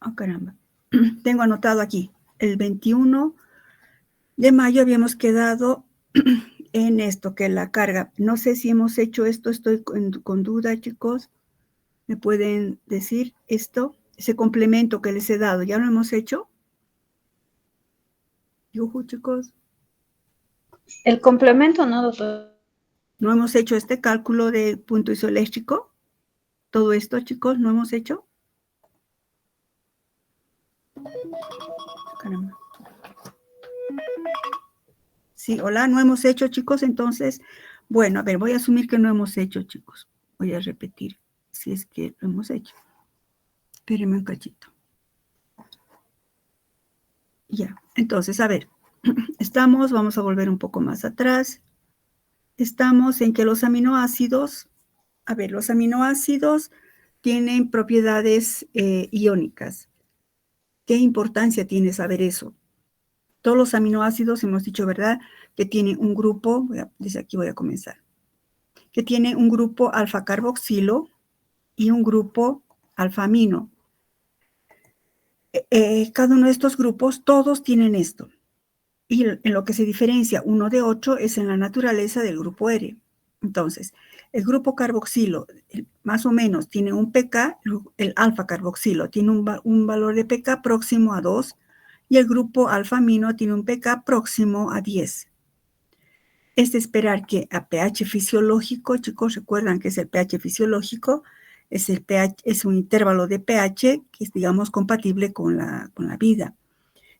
Oh, caramba. Tengo anotado aquí. El 21 de mayo habíamos quedado en esto, que la carga. No sé si hemos hecho esto, estoy con duda, chicos. ¿Me pueden decir esto? Ese complemento que les he dado, ¿ya lo hemos hecho? Yujú, chicos. El complemento, ¿no, doctor? ¿No hemos hecho este cálculo de punto isoeléctrico? ¿Todo esto, chicos, no hemos hecho? Caramba. Sí, hola, no hemos hecho, chicos, entonces, bueno, a ver, voy a asumir que no hemos hecho, chicos. Voy a repetir si es que lo hemos hecho. Espérenme un cachito. Ya, entonces, a ver, vamos a volver un poco más atrás. Estamos en que los aminoácidos, a ver, los aminoácidos tienen propiedades iónicas. ¿Qué importancia tiene saber eso? Todos los aminoácidos, hemos dicho, ¿verdad? Que tienen un grupo, desde aquí voy a comenzar, que tiene un grupo alfa-carboxilo y un grupo alfa-amino. Cada uno de estos grupos, todos tienen esto. Y en lo que se diferencia uno de 8 es en la naturaleza del grupo R. Entonces, el grupo carboxilo más o menos tiene un pK, el alfa carboxilo tiene un valor de pK próximo a 2 y el grupo alfa amino tiene un pK próximo a 10. Es de esperar que a pH fisiológico, chicos, recuerdan que es el pH fisiológico, es un intervalo de pH que es, digamos, compatible con la vida.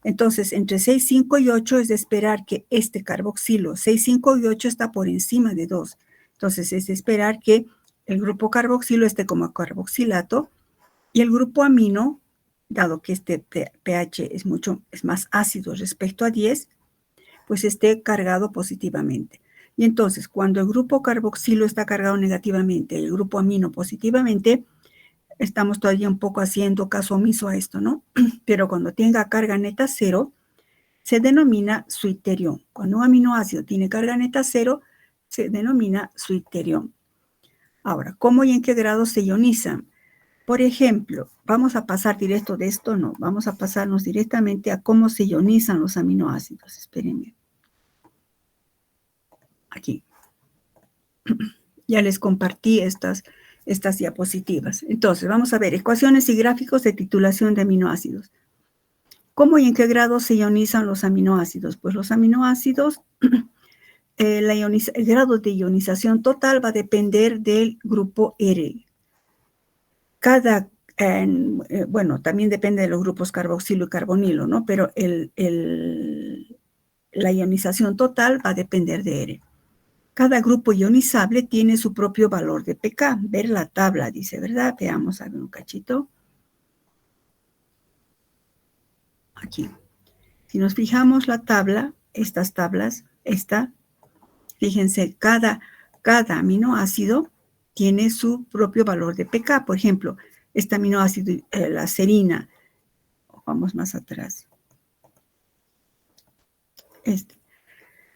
Entonces, entre 6, 5 y 8 es de esperar que este carboxilo, 6, 5 y 8 está por encima de 2. Entonces, es de esperar que el grupo carboxilo esté como carboxilato y el grupo amino, dado que este pH es más ácido respecto a 10, pues esté cargado positivamente. Y entonces, cuando el grupo carboxilo está cargado negativamente, el grupo amino positivamente, estamos todavía un poco haciendo caso omiso a esto, ¿no? Pero cuando tenga carga neta 0, se denomina suiterión. Cuando un aminoácido tiene carga neta 0, se denomina suiterión. Ahora, ¿cómo y en qué grado se ionizan? Por ejemplo, vamos a pasar directo de esto, no, vamos a pasarnos directamente a cómo se ionizan los aminoácidos. Espérenme. Aquí. Ya les compartí estas diapositivas. Entonces, vamos a ver, ecuaciones y gráficos de titulación de aminoácidos. ¿Cómo y en qué grado se ionizan los aminoácidos? Pues los aminoácidos, el grado de ionización total va a depender del grupo R. Bueno, también depende de los grupos carboxilo y carbonilo, ¿no? Pero la ionización total va a depender de R. Cada grupo ionizable tiene su propio valor de pK. Ver la tabla, dice, ¿verdad? Veamos a ver un cachito. Aquí. Si nos fijamos la tabla, estas tablas, fíjense, cada aminoácido tiene su propio valor de pK. Por ejemplo, este aminoácido, la serina, vamos más atrás.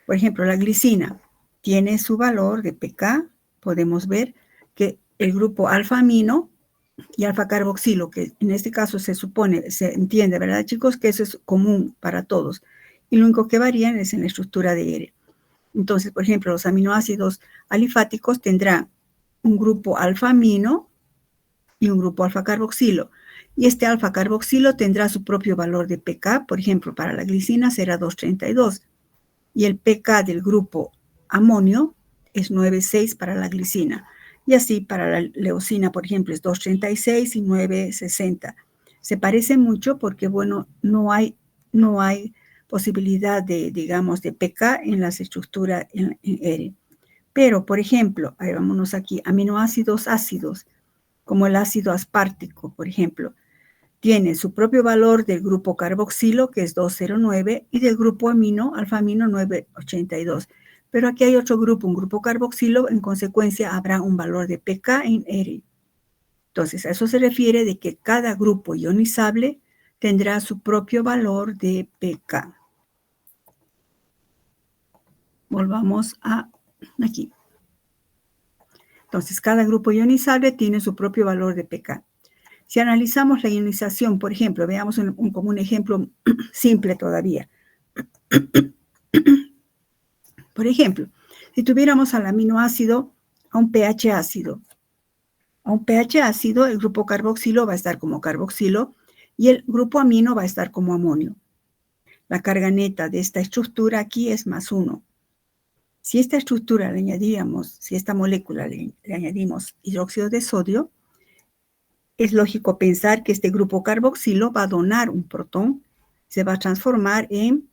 Por ejemplo, la glicina tiene su valor de pK. Podemos ver que el grupo alfa-amino y alfa-carboxilo, que en este caso se entiende, ¿verdad, chicos? Que eso es común para todos. Y lo único que varían es en la estructura de R. Entonces, por ejemplo, los aminoácidos alifáticos tendrán un grupo alfa-amino y un grupo alfa-carboxilo. Y este alfa-carboxilo tendrá su propio valor de pK. Por ejemplo, para la glicina será 232. Y el pK del grupo amonio es 9,6 para la glicina. Y así para la leucina, por ejemplo, es 236 y 960. Se parece mucho porque, bueno, no hay posibilidad de, digamos, de pK en las estructuras en R. Pero, por ejemplo, ahí vámonos aquí, aminoácidos ácidos, como el ácido aspartico, por ejemplo, tiene su propio valor del grupo carboxilo, que es 209, y del grupo amino, alfa-amino, 982. Pero aquí hay otro grupo, un grupo carboxilo, en consecuencia habrá un valor de pK en R. Entonces, a eso se refiere de que cada grupo ionizable tendrá su propio valor de pK. Volvamos a aquí. Entonces, cada grupo ionizable tiene su propio valor de pK. Si analizamos la ionización, por ejemplo, veamos como un ejemplo simple todavía. Por ejemplo, si tuviéramos al aminoácido a un pH ácido, el grupo carboxilo va a estar como carboxilo y el grupo amino va a estar como amonio. La carga neta de esta estructura aquí es +1. Si esta estructura le añadíamos, si esta molécula le añadimos hidróxido de sodio, es lógico pensar que este grupo carboxilo va a donar un protón, se va a transformar en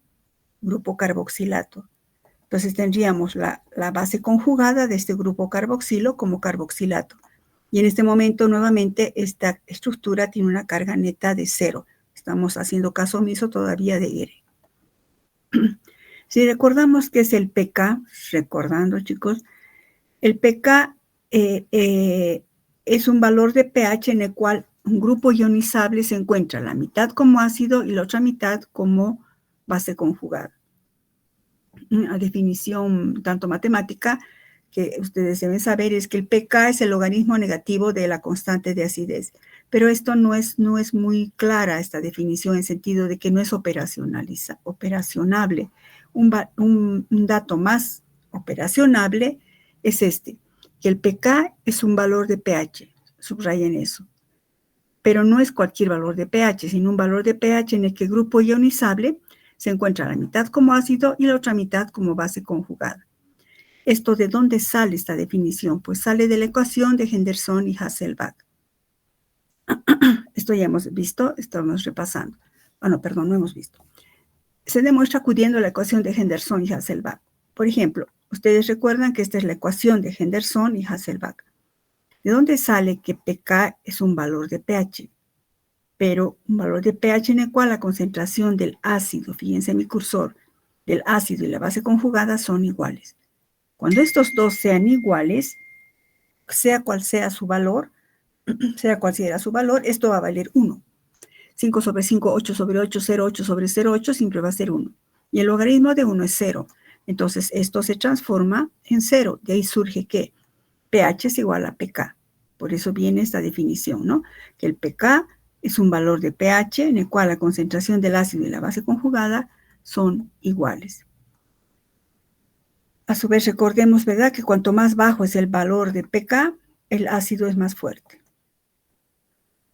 grupo carboxilato. Entonces tendríamos la base conjugada de este grupo carboxilo como carboxilato. Y en este momento, nuevamente, esta estructura tiene una carga neta de 0. Estamos haciendo caso omiso todavía de R. Si recordamos que es el pK, recordando, chicos, el pK es un valor de pH en el cual un grupo ionizable se encuentra la mitad como ácido y la otra mitad como base conjugada. Una definición tanto matemática que ustedes deben saber es que el pK es el logaritmo negativo de la constante de acidez. Pero esto no es muy clara, esta definición, en sentido de que no es operacionable. Un dato más operacionable es este, que el pK es un valor de pH, subrayen eso. Pero no es cualquier valor de pH, sino un valor de pH en el que el grupo ionizable se encuentra la mitad como ácido y la otra mitad como base conjugada. ¿Esto de dónde sale esta definición? Pues sale de la ecuación de Henderson y Hasselbalch. Esto ya hemos visto, estamos repasando. No hemos visto. Se demuestra acudiendo a la ecuación de Henderson y Hasselbalch. Por ejemplo, ustedes recuerdan que esta es la ecuación de Henderson y Hasselbalch. ¿De dónde sale que pK es un valor de pH? Pero un valor de pH en el cual la concentración del ácido, fíjense mi cursor, del ácido y la base conjugada son iguales. Cuando estos dos sean iguales, sea cual sea su valor, esto va a valer 1. 5 sobre 5, 8 sobre 8, 0, 8 sobre 0, 8 siempre va a ser 1. Y el logaritmo de 1 es 0. Entonces, esto se transforma en 0. De ahí surge que pH es igual a pK. Por eso viene esta definición, ¿no? Que el pK es un valor de pH en el cual la concentración del ácido y la base conjugada son iguales. A su vez, recordemos, ¿verdad?, que cuanto más bajo es el valor de pK, el ácido es más fuerte.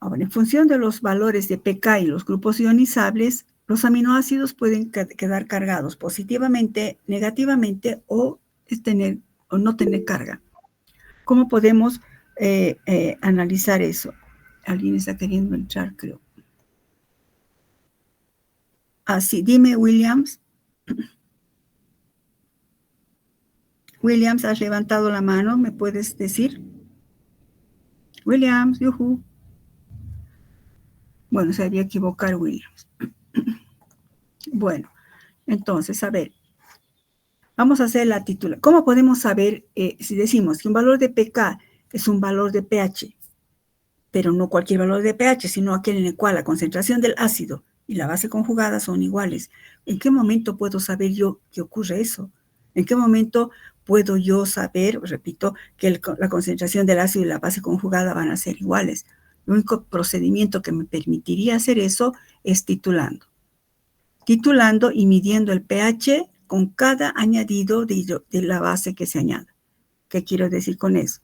Ahora, en función de los valores de pK y los grupos ionizables, los aminoácidos pueden quedar cargados positivamente, negativamente o no tener carga. ¿Cómo podemos analizar eso? Alguien está queriendo entrar, creo. Sí, dime, Williams. Williams, has levantado la mano, ¿me puedes decir? Williams, yuhu. Bueno, se había equivocado Williams. Bueno, entonces, a ver. Vamos a hacer la titulación. ¿Cómo podemos saber si decimos que un valor de pK es un valor de pH, pero no cualquier valor de pH, sino aquel en el cual la concentración del ácido y la base conjugada son iguales? ¿En qué momento puedo saber yo que ocurre eso? ¿En qué momento puedo yo saber, repito, que la concentración del ácido y la base conjugada van a ser iguales? El único procedimiento que me permitiría hacer eso es titulando. Titulando y midiendo el pH con cada añadido de la base que se añada. ¿Qué quiero decir con eso?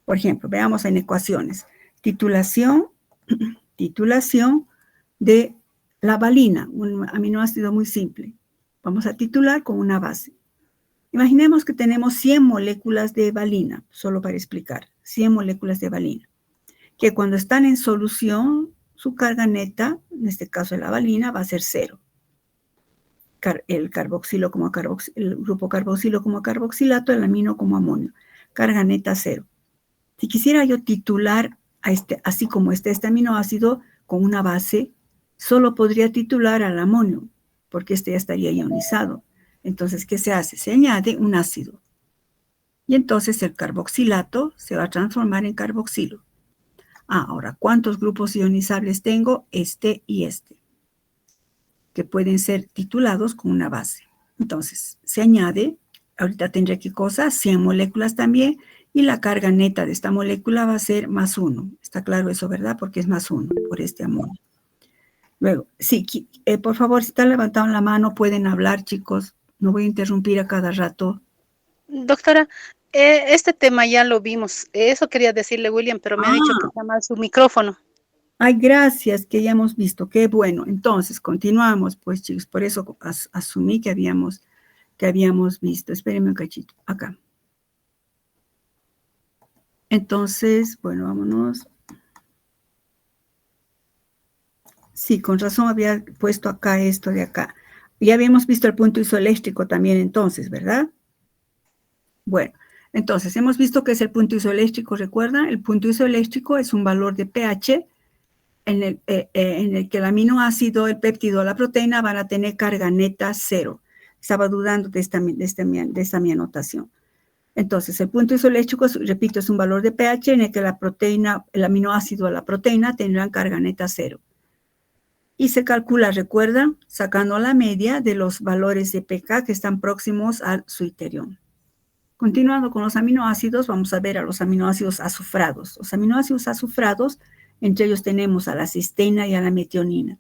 Por ejemplo, veamos en ecuaciones. Titulación de la valina, un aminoácido muy simple. Vamos a titular con una base. Imaginemos que tenemos 100 moléculas de valina, solo para explicar, 100 moléculas de valina, que cuando están en solución, su carga neta, en este caso de la valina, va a ser 0. El carboxilo como el grupo carboxilo como carboxilato, el amino como amonio. Carga neta 0. Si quisiera yo titular así como este aminoácido con una base, solo podría titular al amonio, porque este ya estaría ionizado. Entonces, ¿qué se hace? Se añade un ácido. Y entonces el carboxilato se va a transformar en carboxilo. Ahora, ¿cuántos grupos ionizables tengo? Este y este, que pueden ser titulados con una base. Entonces, se añade, ahorita tendré qué cosa, 100 moléculas también, y la carga neta de esta molécula va a ser más 1. Está claro eso, ¿verdad? Porque es más 1 por este amonio. Luego, sí, por favor, si están levantando la mano, pueden hablar, chicos. No voy a interrumpir a cada rato. Doctora, este tema ya lo vimos. Eso quería decirle, William, pero me ha dicho que está mal su micrófono. Ay, gracias, que ya hemos visto. Qué bueno. Entonces, continuamos, pues, chicos. Por eso asumí que habíamos visto. Espérenme un cachito. Acá. Entonces, bueno, vámonos. Sí, con razón había puesto acá esto de acá. Ya habíamos visto el punto isoeléctrico también entonces, ¿verdad? Bueno, entonces hemos visto que es el punto isoeléctrico, ¿recuerdan? El punto isoeléctrico es un valor de pH en el que el aminoácido, el péptido o la proteína van a tener carga neta 0. Estaba dudando de esta mi anotación. Entonces, el punto isoeléctrico, repito, es un valor de pH en el que la proteína, el aminoácido o la proteína tendrán carga neta 0. Y se calcula, recuerdan, sacando la media de los valores de pK que están próximos a su iterión. Continuando con los aminoácidos, vamos a ver a los aminoácidos azufrados. Los aminoácidos azufrados, entre ellos tenemos a la cisteína y a la metionina.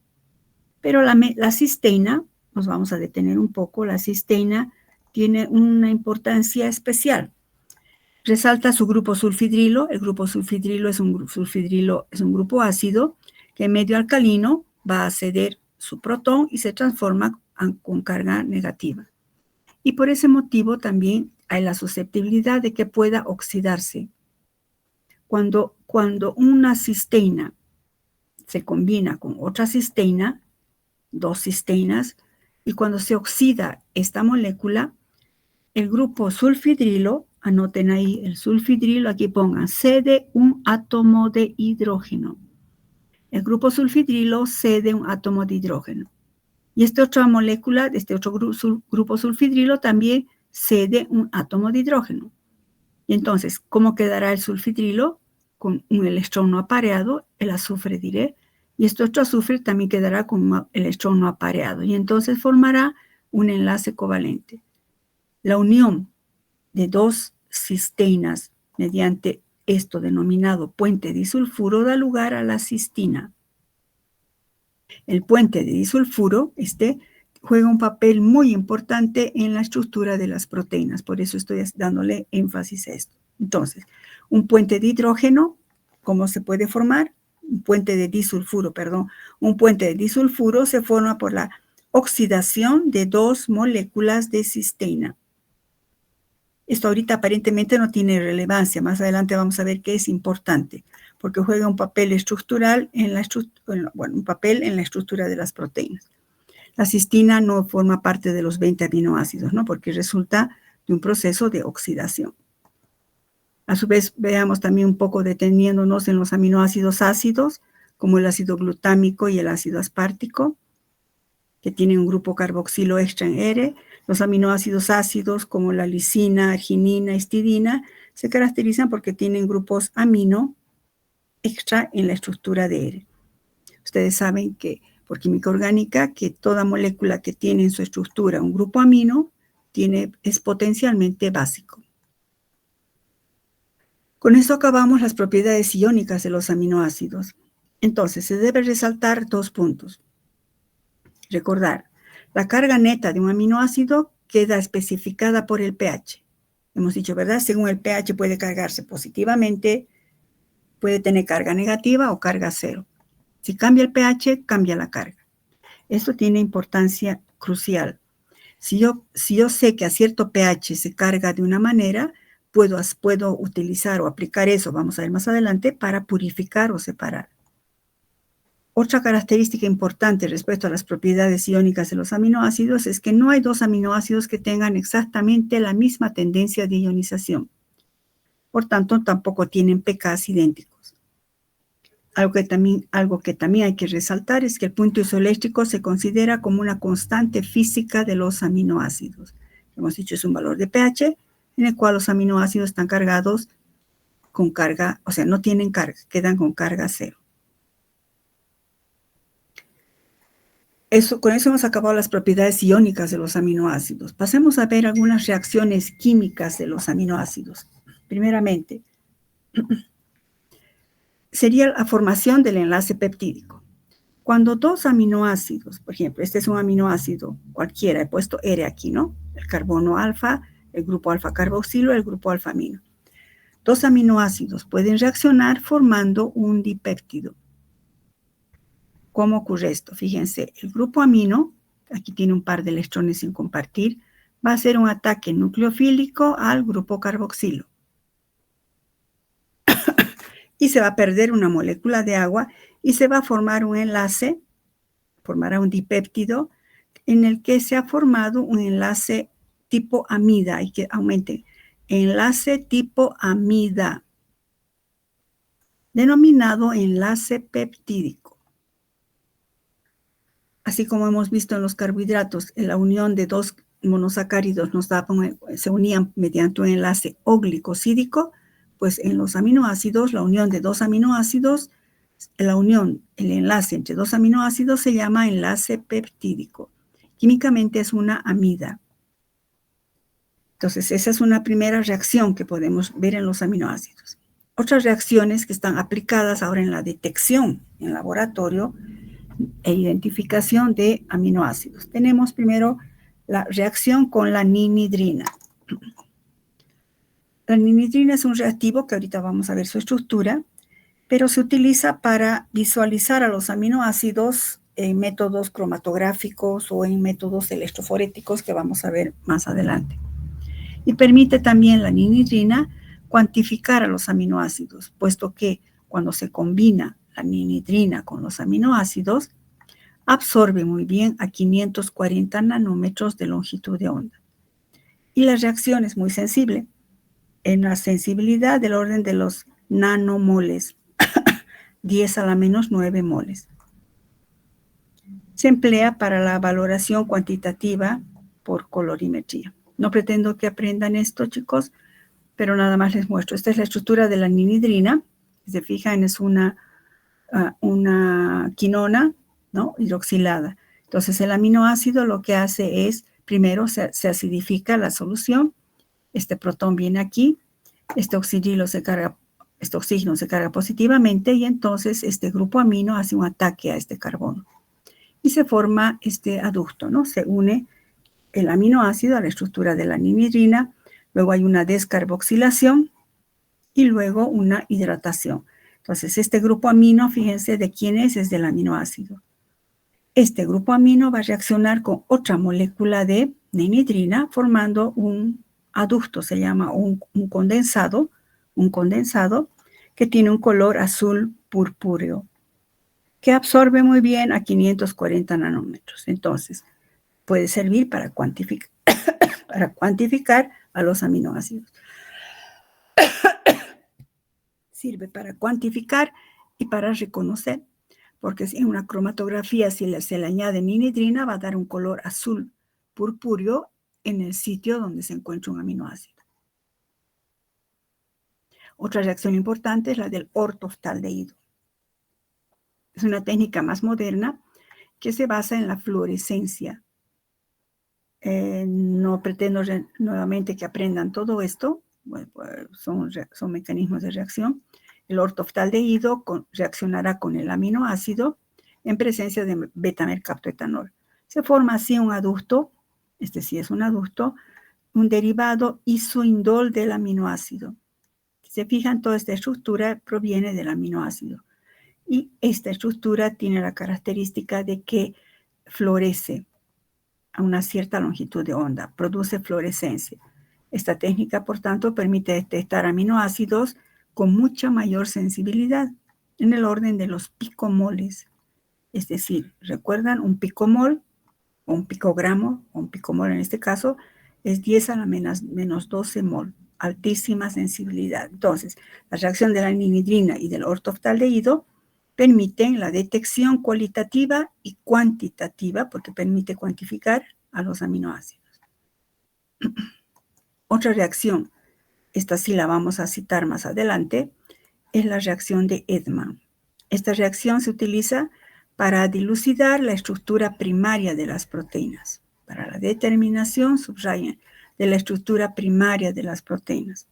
Pero la cisteína, nos vamos a detener un poco, la cisteína tiene una importancia especial. Resalta su grupo sulfidrilo. El grupo sulfidrilo es un grupo ácido que en medio alcalino va a ceder su protón y se transforma con carga negativa. Y por ese motivo también hay la susceptibilidad de que pueda oxidarse. Cuando una cisteína se combina con otra cisteína, dos cisteínas, y cuando se oxida esta molécula, el grupo sulfidrilo, anoten ahí el sulfidrilo, aquí pongan, cede un átomo de hidrógeno. El grupo sulfidrilo cede un átomo de hidrógeno. Y esta otra molécula, este otro grupo sulfidrilo también cede un átomo de hidrógeno. Y entonces, ¿cómo quedará el sulfidrilo? Con un electrón no apareado, el azufre diré, y este otro azufre también quedará con un electrón no apareado. Y entonces formará un enlace covalente. La unión de dos cisteínas mediante esto denominado puente disulfuro da lugar a la cistina. El puente de disulfuro, juega un papel muy importante en la estructura de las proteínas, por eso estoy dándole énfasis a esto. Entonces, un puente de hidrógeno, ¿cómo se puede formar? Un puente de disulfuro se forma por la oxidación de dos moléculas de cisteína. Esto ahorita aparentemente no tiene relevancia, más adelante vamos a ver que es importante, porque juega un papel estructural un papel en la estructura de las proteínas. La cistina no forma parte de los 20 aminoácidos, ¿no? Porque resulta de un proceso de oxidación. A su vez, veamos también un poco deteniéndonos en los aminoácidos ácidos, como el ácido glutámico y el ácido aspartico, que tienen un grupo carboxilo extra en R. Los aminoácidos ácidos, como la lisina, arginina, histidina, se caracterizan porque tienen grupos amino extra en la estructura de R. Ustedes saben que por química orgánica que toda molécula que tiene en su estructura un grupo amino es potencialmente básico. Con esto acabamos las propiedades iónicas de los aminoácidos. Entonces, se debe resaltar dos puntos. Recordar, la carga neta de un aminoácido queda especificada por el pH. Hemos dicho, ¿verdad? Según el pH puede cargarse positivamente, puede tener carga negativa o carga cero. Si cambia el pH, cambia la carga. Esto tiene importancia crucial. Si yo sé que a cierto pH se carga de una manera, puedo utilizar o aplicar eso, vamos a ver más adelante, para purificar o separar. Otra característica importante respecto a las propiedades iónicas de los aminoácidos es que no hay dos aminoácidos que tengan exactamente la misma tendencia de ionización. Por tanto, tampoco tienen pKs idénticos. Algo que también hay que resaltar es que el punto isoeléctrico se considera como una constante física de los aminoácidos. Hemos dicho, es un valor de pH en el cual los aminoácidos están cargados con carga, o sea, no tienen carga, quedan con carga cero. Con eso hemos acabado las propiedades iónicas de los aminoácidos. Pasemos a ver algunas reacciones químicas de los aminoácidos. primeramente, sería la formación del enlace peptídico. Cuando dos aminoácidos, por ejemplo, este es un aminoácido cualquiera, he puesto R aquí, ¿no? El carbono alfa, el grupo alfa carboxilo, el grupo alfa amino. Dos aminoácidos pueden reaccionar formando un dipéptido. ¿Cómo ocurre esto? Fíjense, el grupo amino, aquí tiene un par de electrones sin compartir, va a hacer un ataque nucleofílico al grupo carboxilo. Y se va a perder una molécula de agua y se va a formar un enlace, formará un dipéptido, en el que se ha formado un enlace tipo amida, y que aumente, enlace tipo amida, denominado enlace peptídico. Así como hemos visto en los carbohidratos, en la unión de dos monosacáridos se unían mediante un enlace oglicosídico, pues en los aminoácidos, la unión de dos aminoácidos, el enlace entre dos aminoácidos se llama enlace peptídico. Químicamente es una amida. Entonces, esa es una primera reacción que podemos ver en los aminoácidos. Otras reacciones que están aplicadas ahora en la detección en laboratorio e identificación de aminoácidos. Tenemos primero la reacción con la ninhidrina. La ninhidrina es un reactivo que ahorita vamos a ver su estructura, pero se utiliza para visualizar a los aminoácidos en métodos cromatográficos o en métodos electroforéticos que vamos a ver más adelante. Y permite también la ninhidrina cuantificar a los aminoácidos, puesto que cuando se combina la ninhidrina con los aminoácidos, absorbe muy bien a 540 nanómetros de longitud de onda. Y la reacción es muy sensible, en la sensibilidad del orden de los nanomoles, 10 a la menos 9 moles. Se emplea para la valoración cuantitativa por colorimetría. No pretendo que aprendan esto, chicos, pero nada más les muestro. Esta es la estructura de la ninhidrina. Si se fijan, es una quinona, ¿no? Hidroxilada. Entonces, el aminoácido lo que hace es, primero se acidifica la solución. Este protón viene aquí. Este oxígeno se carga positivamente y entonces este grupo amino hace un ataque a este carbono. Y se forma este aducto, ¿no? Se une el aminoácido a la estructura de la ninhidrina, luego hay una descarboxilación y luego una hidratación. Entonces, este grupo amino, fíjense de quién es del aminoácido. Este grupo amino va a reaccionar con otra molécula de ninhidrina formando un aducto, se llama un condensado que tiene un color azul purpúreo, que absorbe muy bien a 540 nanómetros. Entonces, puede servir para cuantificar a los aminoácidos. Sirve para cuantificar y para reconocer, porque en una cromatografía, si se le añade ninhidrina, va a dar un color azul purpúreo en el sitio donde se encuentra un aminoácido. Otra reacción importante es la del ortoftaldehído. Es una técnica más moderna que se basa en la fluorescencia. No pretendo nuevamente que aprendan todo esto, bueno, pues son mecanismos de reacción. El ortoftaldehído reaccionará con el aminoácido en presencia de betamercaptoetanol. Se forma así un aducto, este sí es un aducto, un derivado isoindol del aminoácido. Si se fijan, toda esta estructura proviene del aminoácido. Y esta estructura tiene la característica de que florece a una cierta longitud de onda, produce fluorescencia. Esta técnica, por tanto, permite detectar aminoácidos con mucha mayor sensibilidad, en el orden de los picomoles. Es decir, ¿recuerdan? Un picomol, o un picogramo, o un picomol en este caso, es 10 a la menos 12 mol, altísima sensibilidad. Entonces, la reacción de la ninhidrina y del ortoftaldehído permiten la detección cualitativa y cuantitativa, porque permite cuantificar a los aminoácidos. Otra reacción, esta sí la vamos a citar más adelante, es la reacción de Edman. Esta reacción se utiliza para dilucidar la estructura primaria de las proteínas, para la determinación, subrayen, de la estructura primaria de las proteínas.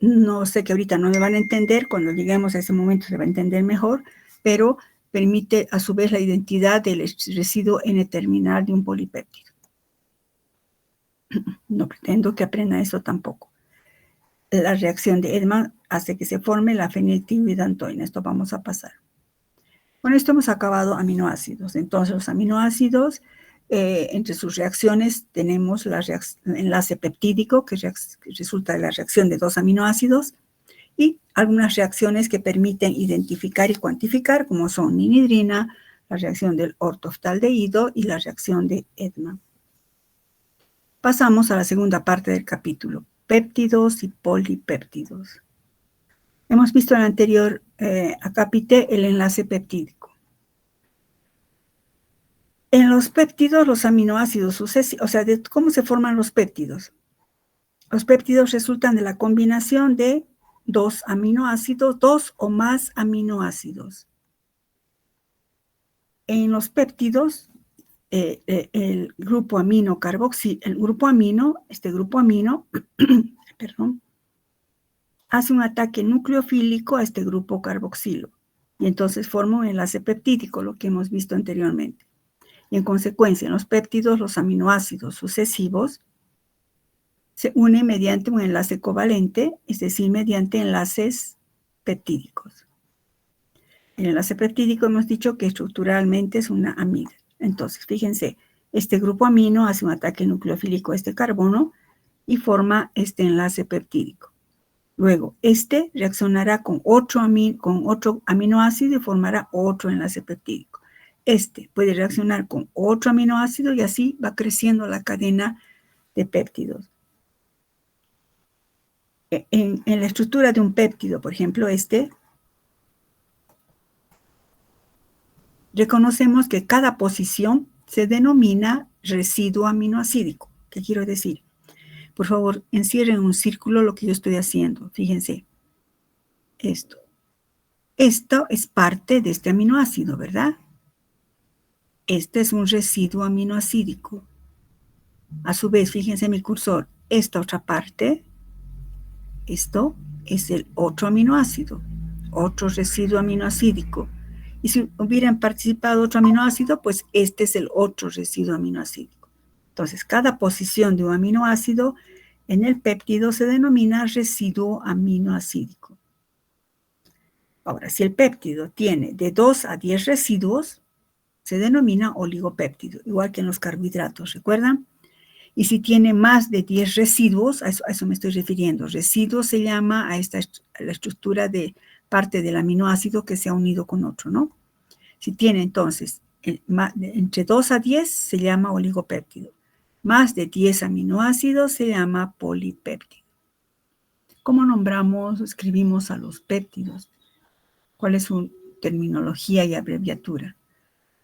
No sé, que ahorita no me van a entender, cuando lleguemos a ese momento se va a entender mejor, pero permite a su vez la identidad del residuo N-terminal de un polipéptido. No pretendo que aprenda eso tampoco. La reacción de Edman hace que se forme la feniltimidantoína. Esto vamos a pasar. Con esto hemos acabado aminoácidos. Entonces, los aminoácidos, entre sus reacciones tenemos el enlace peptídico, que resulta de la reacción de dos aminoácidos, y algunas reacciones que permiten identificar y cuantificar, como son ninhidrina, la reacción del ortoftaldehído y la reacción de Edman. Pasamos a la segunda parte del capítulo, péptidos y polipéptidos. Hemos visto en el anterior acápite el enlace peptídico. En los péptidos, los aminoácidos sucesivos, o sea, ¿cómo se forman los péptidos? Los péptidos resultan de la combinación de dos aminoácidos, dos o más aminoácidos. En los péptidos, el grupo amino carboxilo, este grupo amino, perdón, hace un ataque nucleofílico a este grupo carboxilo y entonces forma un enlace peptídico, lo que hemos visto anteriormente. Y en consecuencia, en los péptidos, los aminoácidos sucesivos se unen mediante un enlace covalente, es decir, mediante enlaces peptídicos. El enlace peptídico hemos dicho que estructuralmente es una amida. Entonces, fíjense, este grupo amino hace un ataque nucleofílico a este carbono y forma este enlace peptídico. Luego, este reaccionará con otro aminoácido y formará otro enlace peptídico. Este puede reaccionar con otro aminoácido y así va creciendo la cadena de péptidos. En la estructura de un péptido, por ejemplo, reconocemos que cada posición se denomina residuo aminoácidico. ¿Qué quiero decir? Por favor, encierren en un círculo lo que yo estoy haciendo. Fíjense, esto. Esto es parte de este aminoácido, ¿verdad? Este es un residuo aminoácidico. A su vez, fíjense mi cursor, esta otra parte, esto es el otro aminoácido, otro residuo aminoácidico. Y si hubieran participado otro aminoácido, pues este es el otro residuo aminoácidico. Entonces, cada posición de un aminoácido en el péptido se denomina residuo aminoácidico. Ahora, si el péptido tiene de 2 a 10 residuos, se denomina oligopéptido, igual que en los carbohidratos, ¿recuerdan? Y si tiene más de 10 residuos, a eso me estoy refiriendo. Residuo se llama a la estructura de parte del aminoácido que se ha unido con otro, ¿no? Si tiene entonces entre 2 a 10 se llama oligopéptido. Más de 10 aminoácidos se llama polipéptido. ¿Cómo escribimos a los péptidos? ¿Cuál es su terminología y abreviatura?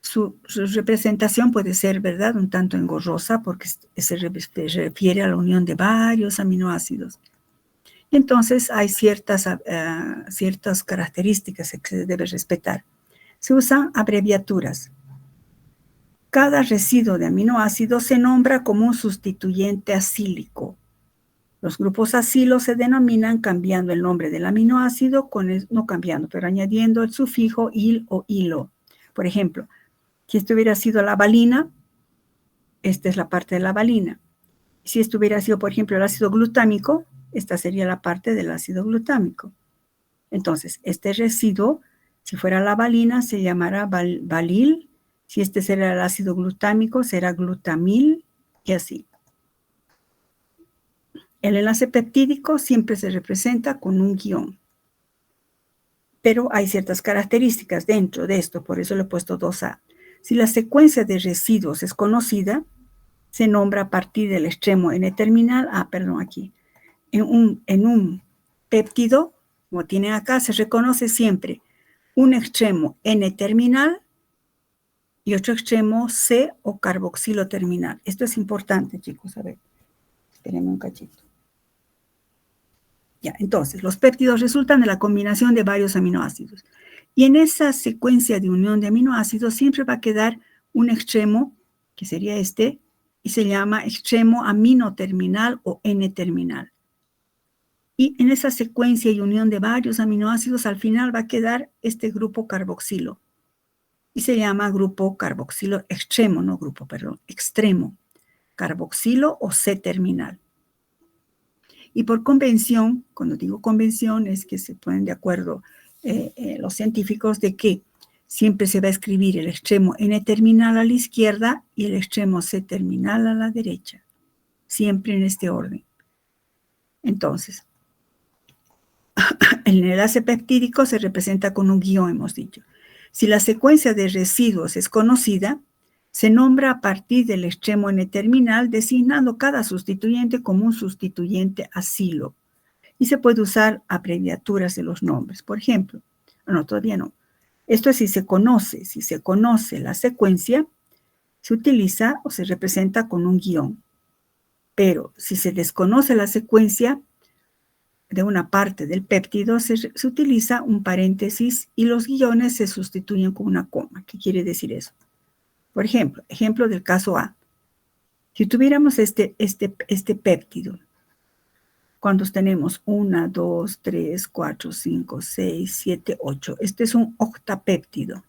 Su representación puede ser, ¿verdad?, un tanto engorrosa porque se refiere a la unión de varios aminoácidos. Entonces hay ciertas características que se debe respetar. Se usan abreviaturas. Cada residuo de aminoácidos se nombra como un sustituyente acílico. Los grupos acilos se denominan cambiando el nombre del aminoácido, no cambiando, pero añadiendo el sufijo il o hilo. Por ejemplo, si esto hubiera sido la valina, esta es la parte de la valina. Si esto hubiera sido, por ejemplo, el ácido glutámico, esta sería la parte del ácido glutámico. Entonces, este residuo, si fuera la valina, se llamará valil. Si este será el ácido glutámico, será glutamil, y así. El enlace peptídico siempre se representa con un guión. Pero hay ciertas características dentro de esto, por eso le he puesto 2A. Si la secuencia de residuos es conocida, se nombra a partir del extremo N-terminal, aquí. En un péptido, como tienen acá, se reconoce siempre un extremo N-terminal y otro extremo C o carboxilo terminal. Esto es importante, chicos. A ver, espérenme un cachito. Ya, entonces, los péptidos resultan de la combinación de varios aminoácidos. Y en esa secuencia de unión de aminoácidos siempre va a quedar un extremo, que sería este, y se llama extremo aminoterminal o N-terminal. Y en esa secuencia y unión de varios aminoácidos, al final va a quedar este grupo carboxilo. Y se llama grupo carboxilo extremo, no grupo, perdón, extremo. Carboxilo o C-terminal. Y por convención, cuando digo convención, es que se ponen de acuerdo los científicos de que siempre se va a escribir el extremo N-terminal a la izquierda y el extremo C-terminal a la derecha. Siempre en este orden. Entonces, el enlace peptídico se representa con un guión, hemos dicho. Si la secuencia de residuos es conocida, se nombra a partir del extremo N-terminal, designando cada sustituyente como un sustituyente asilo. Y se puede usar abreviaturas de los nombres. Por ejemplo, no, todavía no. Esto es si se conoce la secuencia, se utiliza o se representa con un guión. Pero si se desconoce la secuencia de una parte del péptido, se utiliza un paréntesis y los guiones se sustituyen con una coma. ¿Qué quiere decir eso? Por ejemplo, ejemplo del caso A. Si tuviéramos este péptido, cuando tenemos 1, 2, 3, 4, 5, 6, 7, 8. Este es un octapéptido.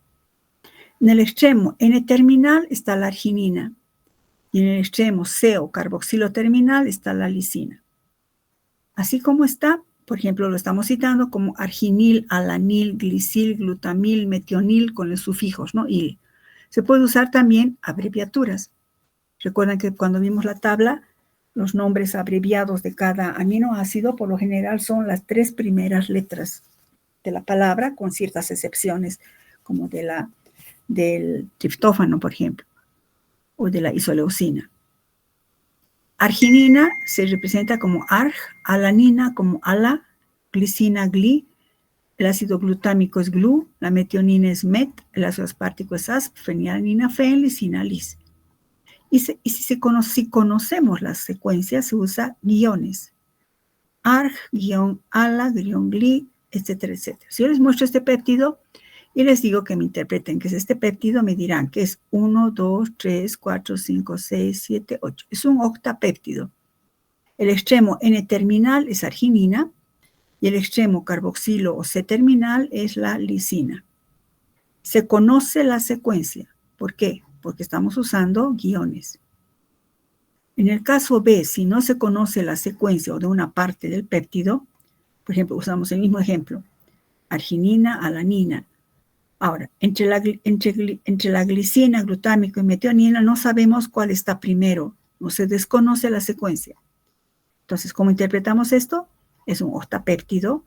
En el extremo N-terminal está la arginina y en el extremo C o carboxilo terminal está la lisina. Así como está, por ejemplo, lo estamos citando como arginil, alanil, glisil, glutamil, metionil con los sufijos, ¿no? Il. Se puede usar también abreviaturas. Recuerden que cuando vimos la tabla, los nombres abreviados de cada aminoácido, por lo general, son las 3 primeras letras de la palabra, con ciertas excepciones, como del triptófano, por ejemplo, o de la isoleucina. Arginina se representa como arg, alanina como ala, glicina gli, el ácido glutámico es glu, la metionina es met, el ácido aspartico es asp, fenilalanina fen, lisina lis. Y si conocemos las secuencias, se usa guiones. Arg, guión ala, guión gli, etcétera, etcétera. Si yo les muestro este péptido y les digo que me interpreten que es este péptido, me dirán que es 1, 2, 3, 4, 5, 6, 7, 8. Es un octapéptido. El extremo N-terminal es arginina y el extremo carboxilo o C-terminal es la lisina. Se conoce la secuencia. ¿Por qué? Porque estamos usando guiones. En el caso B, si no se conoce la secuencia o de una parte del péptido, por ejemplo, usamos el mismo ejemplo, arginina, alanina. Ahora, entre la glicina, glutámico y metionina no sabemos cuál está primero, no se desconoce la secuencia. Entonces, ¿cómo interpretamos esto? Es un octapéptido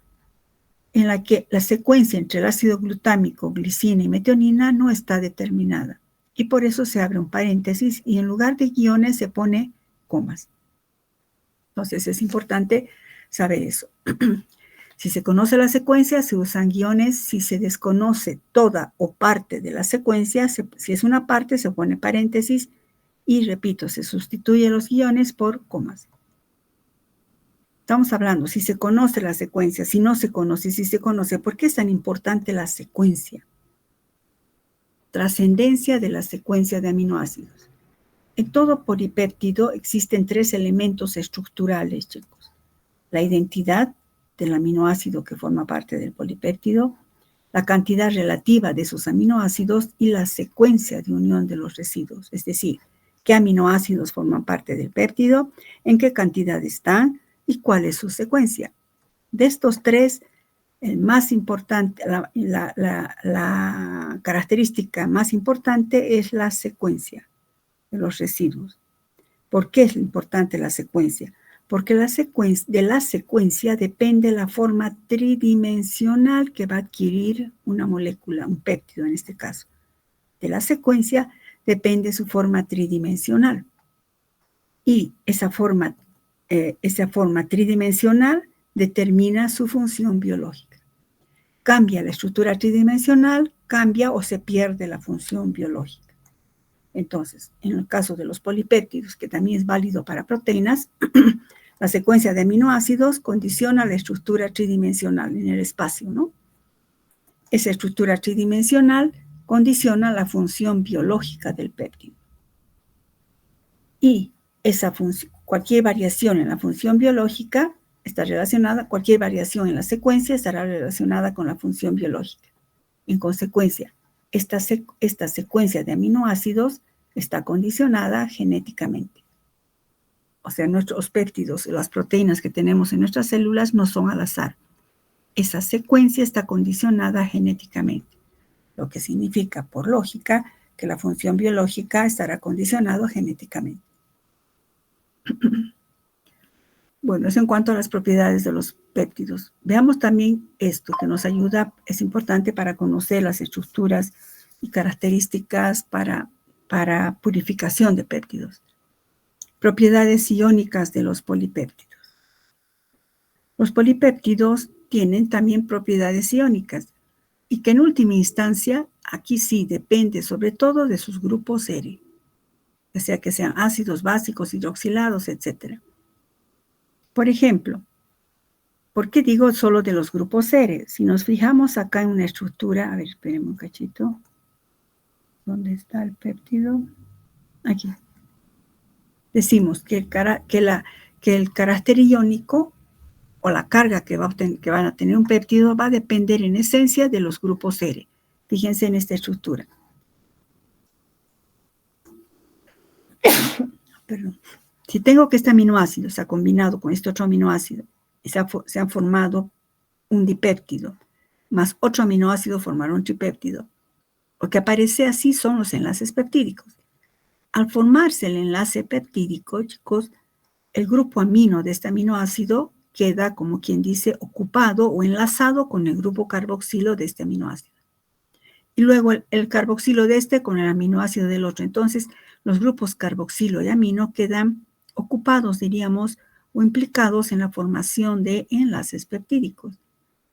en la que la secuencia entre el ácido glutámico, glicina y metionina no está determinada. Y por eso se abre un paréntesis y en lugar de guiones se pone comas. Entonces es importante saber eso. Si se conoce la secuencia, se usan guiones. Si se desconoce toda o parte de la secuencia, si es una parte, se pone paréntesis y, repito, se sustituye los guiones por comas. Estamos hablando, si se conoce la secuencia, si no se conoce, si se conoce, ¿por qué es tan importante la secuencia? Trascendencia de la secuencia de aminoácidos. En todo polipéptido existen 3 elementos estructurales, chicos. La identidad del aminoácido que forma parte del polipéptido, la cantidad relativa de sus aminoácidos y la secuencia de unión de los residuos, es decir, qué aminoácidos forman parte del péptido, en qué cantidad están y cuál es su secuencia. De estos 3, el más importante, la característica más importante es la secuencia de los residuos. ¿Por qué es importante la secuencia? Porque de la secuencia depende la forma tridimensional que va a adquirir una molécula, un péptido en este caso. De la secuencia depende su forma tridimensional. Y esa forma tridimensional determina su función biológica. Cambia la estructura tridimensional, cambia o se pierde la función biológica. Entonces, en el caso de los polipéptidos, que también es válido para proteínas, la secuencia de aminoácidos condiciona la estructura tridimensional en el espacio, ¿no? Esa estructura tridimensional condiciona la función biológica del péptido. Y esa función, cualquier variación en la función biológica está relacionada, cualquier variación en la secuencia estará relacionada con la función biológica. En consecuencia, esta secuencia de aminoácidos está condicionada genéticamente. O sea, nuestros péptidos, las proteínas que tenemos en nuestras células no son al azar. Esa secuencia está condicionada genéticamente, lo que significa, por lógica, que la función biológica estará condicionada genéticamente. Bueno, eso en cuanto a las propiedades de los péptidos. Veamos también esto que nos ayuda, es importante para conocer las estructuras y características para purificación de péptidos. Propiedades iónicas de los polipéptidos. Los polipéptidos tienen también propiedades iónicas y que en última instancia, aquí sí depende sobre todo de sus grupos R, ya sea que sean ácidos básicos, hidroxilados, etc. Por ejemplo, ¿por qué digo solo de los grupos R? Si nos fijamos acá en una estructura, a ver, espérenme un cachito. ¿Dónde está el péptido? Aquí. Decimos que el carácter iónico o la carga que van a tener un péptido va a depender en esencia de los grupos R. Fíjense en esta estructura. Perdón. Si tengo que este aminoácido se ha combinado con este otro aminoácido y se han formado un dipéptido, más otro aminoácido formaron un tripéptido, lo que aparece así son los enlaces peptídicos. Al formarse el enlace peptídico, chicos, el grupo amino de este aminoácido queda, como quien dice, ocupado o enlazado con el grupo carboxilo de este aminoácido. Y luego el carboxilo de este con el aminoácido del otro. Entonces, los grupos carboxilo y amino quedan ocupados, diríamos, o implicados en la formación de enlaces peptídicos.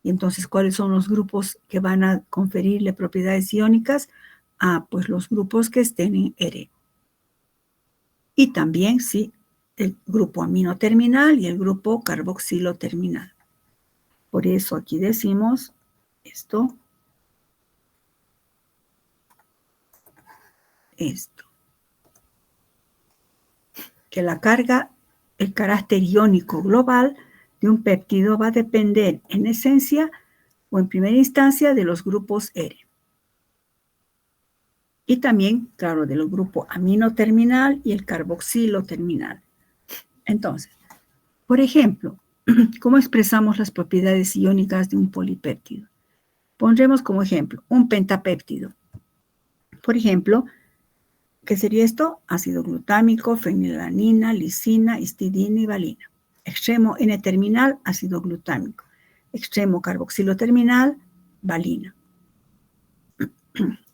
Y entonces, ¿cuáles son los grupos que van a conferirle propiedades iónicas? Pues los grupos que estén en R. Y también, sí, el grupo amino terminal y el grupo carboxilo terminal. Por eso aquí decimos esto. Que la carga, el carácter iónico global de un péptido va a depender en esencia o en primera instancia de los grupos R. Y también, claro, del grupo amino terminal y el carboxilo terminal. Entonces, por ejemplo, ¿cómo expresamos las propiedades iónicas de un polipéptido? Pondremos como ejemplo un pentapéptido. Por ejemplo, ¿qué sería esto? Ácido glutámico, fenilalanina, lisina, histidina y valina. Extremo N-terminal, ácido glutámico. Extremo carboxilo terminal, valina.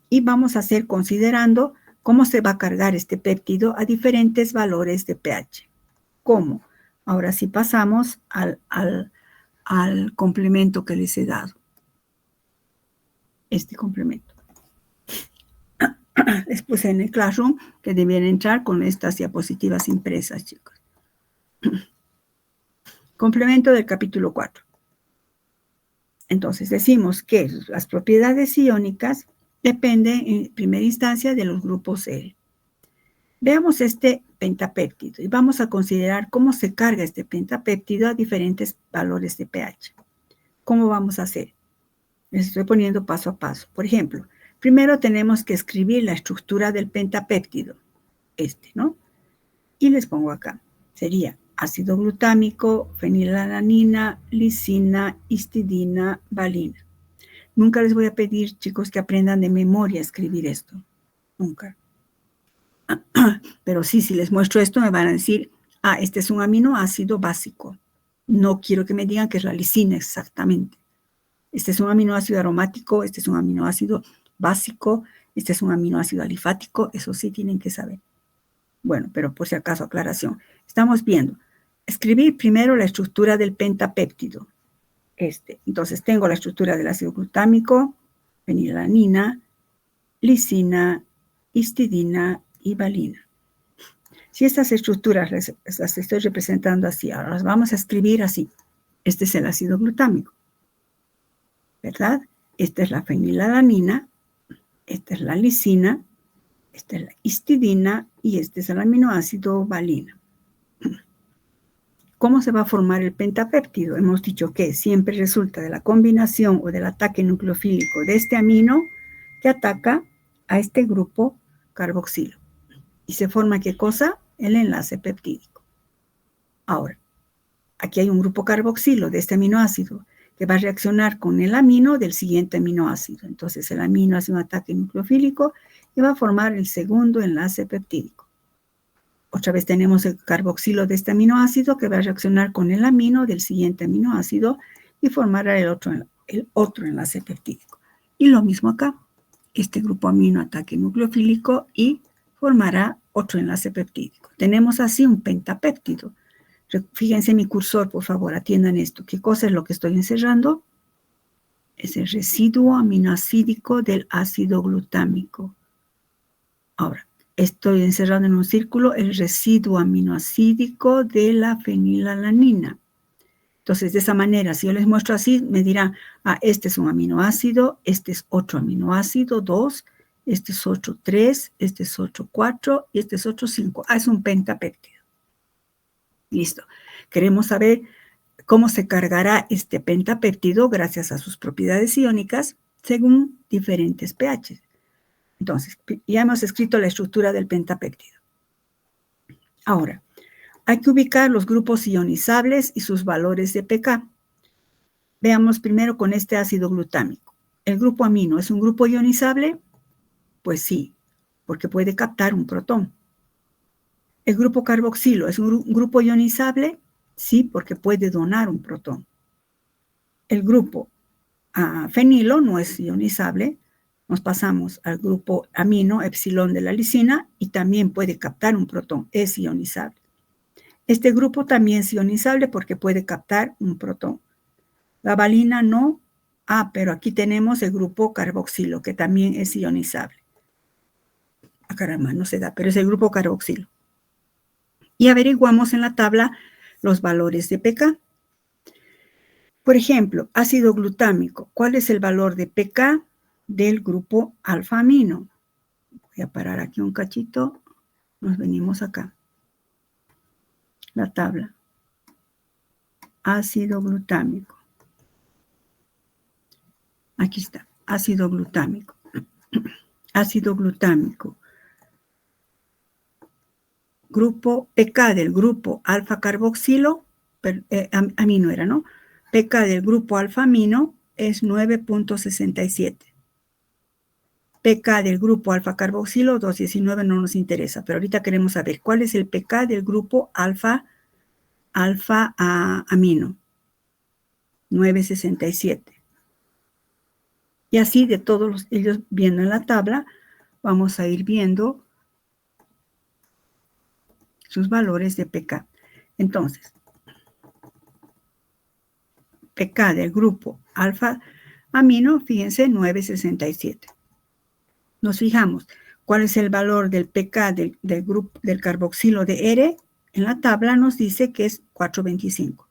Y vamos a hacer considerando cómo se va a cargar este péptido a diferentes valores de pH. ¿Cómo? Ahora sí pasamos al complemento que les he dado. Este complemento. Les puse en el Classroom que debían entrar con estas diapositivas impresas, chicos. Complemento del capítulo 4. Entonces, decimos que las propiedades iónicas dependen en primera instancia de los grupos R. Veamos este pentapéptido y vamos a considerar cómo se carga este pentapéptido a diferentes valores de pH. ¿Cómo vamos a hacer? Les estoy poniendo paso a paso. Por ejemplo, primero tenemos que escribir la estructura del pentapéptido, ¿no? Y les pongo acá. Sería ácido glutámico, fenilalanina, lisina, histidina, valina. Nunca les voy a pedir, chicos, que aprendan de memoria a escribir esto. Nunca. Pero sí, si les muestro esto, me van a decir, este es un aminoácido básico. No quiero que me digan que es la lisina exactamente. Este es un aminoácido aromático, este es un aminoácido básico, este es un aminoácido alifático, eso sí tienen que saber. Bueno, pero por si acaso, aclaración. Estamos viendo, escribir primero la estructura del pentapéptido. Entonces, tengo la estructura del ácido glutámico, fenilalanina, lisina, histidina y valina. Si estas estructuras las estoy representando así, ahora las vamos a escribir así. Este es el ácido glutámico, ¿verdad? Esta es la fenilalanina, esta es la lisina, esta es la histidina y este es el aminoácido valina. ¿Cómo se va a formar el pentapéptido? Hemos dicho que siempre resulta de la combinación o del ataque nucleofílico de este amino que ataca a este grupo carboxilo. ¿Y se forma qué cosa? El enlace peptídico. Ahora, aquí hay un grupo carboxilo de este aminoácido que va a reaccionar con el amino del siguiente aminoácido. Entonces, el amino hace un ataque nucleofílico y va a formar el segundo enlace peptídico. Otra vez tenemos el carboxilo de este aminoácido que va a reaccionar con el amino del siguiente aminoácido y formará el otro enlace peptídico. Y lo mismo acá. Este grupo amino ataque nucleofílico y formará otro enlace peptídico. Tenemos así un pentapéptido. Fíjense mi cursor, por favor, atiendan esto. ¿Qué cosa es lo que estoy encerrando? Es el residuo aminoácidico del ácido glutámico. Ahora, estoy encerrando en un círculo el residuo aminoácidico de la fenilalanina. Entonces, de esa manera, si yo les muestro así, me dirán, este es un aminoácido, este es otro aminoácido, 2, este es otro 3, este es otro 4 y este es otro 5. Es un pentapéptido. Listo. Queremos saber cómo se cargará este pentapéptido gracias a sus propiedades iónicas según diferentes pH. Entonces, ya hemos escrito la estructura del pentapéptido. Ahora, hay que ubicar los grupos ionizables y sus valores de pK. Veamos primero con este ácido glutámico. ¿El grupo amino es un grupo ionizable? Pues sí, porque puede captar un protón. ¿El grupo carboxilo es un grupo ionizable? Sí, porque puede donar un protón. El grupo fenilo no es ionizable. Nos pasamos al grupo amino, epsilón de la lisina, y también puede captar un protón, es ionizable. Este grupo también es ionizable porque puede captar un protón. La valina no. Pero aquí tenemos el grupo carboxilo, que también es ionizable. Caramba, no se da, pero es el grupo carboxilo. Y averiguamos en la tabla los valores de pK. Por ejemplo, ácido glutámico. ¿Cuál es el valor de pK del grupo alfa-amino? Voy a parar aquí un cachito. Nos venimos acá. La tabla. Ácido glutámico. Aquí está. Ácido glutámico. Ácido glutámico. Grupo pK del grupo alfa-carboxilo. Amino era, ¿no? pK del grupo alfa-amino es 9.67. pK del grupo alfa-carboxilo, 219, no nos interesa, pero ahorita queremos saber cuál es el pK del grupo alfa-amino, 9.67. Y así de todos ellos viendo en la tabla, vamos a ir viendo sus valores de pK. Entonces, pK del grupo alfa-amino, fíjense, 9.67. Nos fijamos, ¿cuál es el valor del pK del grupo del carboxilo de R? En la tabla nos dice que es 4.25.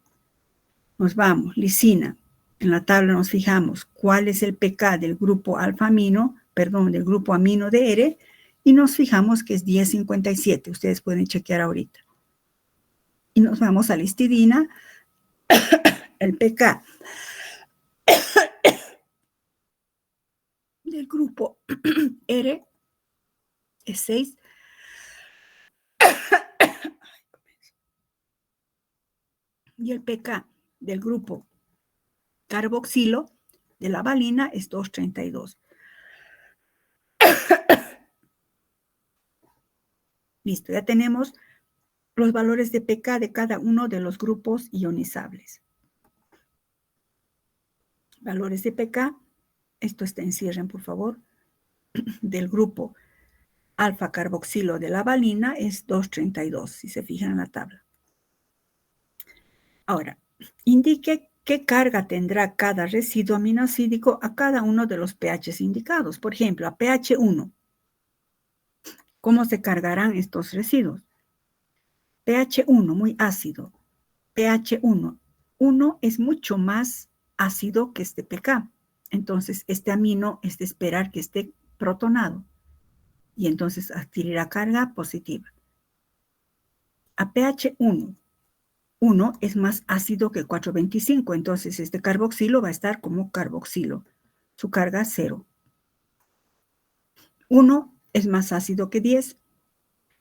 Nos vamos, lisina. En la tabla nos fijamos cuál es el pK del grupo alfa-amino, del grupo amino de R, y nos fijamos que es 10.57. Ustedes pueden chequear ahorita. Y nos vamos a la histidina. El pK del grupo R es 6. Y el pK del grupo carboxilo de la valina es 2.32. Listo, ya tenemos los valores de pK de cada uno de los grupos ionizables. Valores de pK, esto está en cierren, por favor, del grupo alfa-carboxilo de la valina es 2.32, si se fijan en la tabla. Ahora, indique qué carga tendrá cada residuo aminoácidico a cada uno de los pHs indicados. Por ejemplo, a pH 1. ¿Cómo se cargarán estos residuos? pH 1, muy ácido. pH 1. 1 es mucho más ácido que este pK. Entonces, este amino es de esperar que esté protonado. Y entonces adquirirá carga positiva. A pH 1, 1 es más ácido que 4,25, entonces este carboxilo va a estar como carboxilo, su carga 0. 1 es más ácido que 10,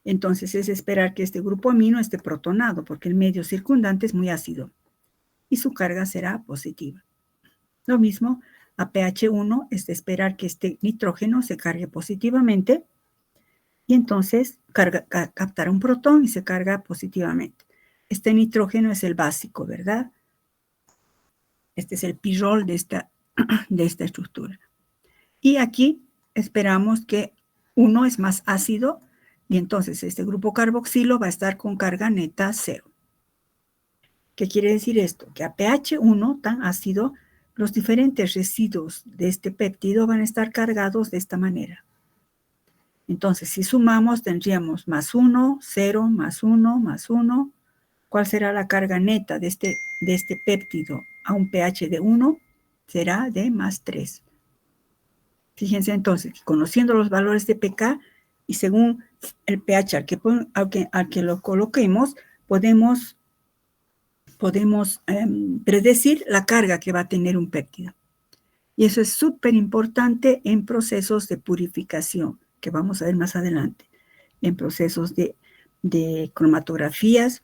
entonces es esperar que este grupo amino esté protonado, porque el medio circundante es muy ácido, y su carga será positiva. Lo mismo, a pH 1 es de esperar que este nitrógeno se cargue positivamente, y entonces captará un protón y se carga positivamente. Este nitrógeno es el básico, ¿verdad? Este es el pirrol de esta estructura. Y aquí esperamos que 1 es más ácido, y entonces este grupo carboxilo va a estar con carga neta 0. ¿Qué quiere decir esto? Que a pH 1 tan ácido, los diferentes residuos de este péptido van a estar cargados de esta manera. Entonces, si sumamos, tendríamos más 1, 0, más 1, más 1. ¿Cuál será la carga neta de este péptido a un pH de 1? Será de más 3. Fíjense entonces, que conociendo los valores de pK y según el pH al que lo coloquemos, podemos predecir la carga que va a tener un péptido. Y eso es súper importante en procesos de purificación, que vamos a ver más adelante, en procesos de cromatografías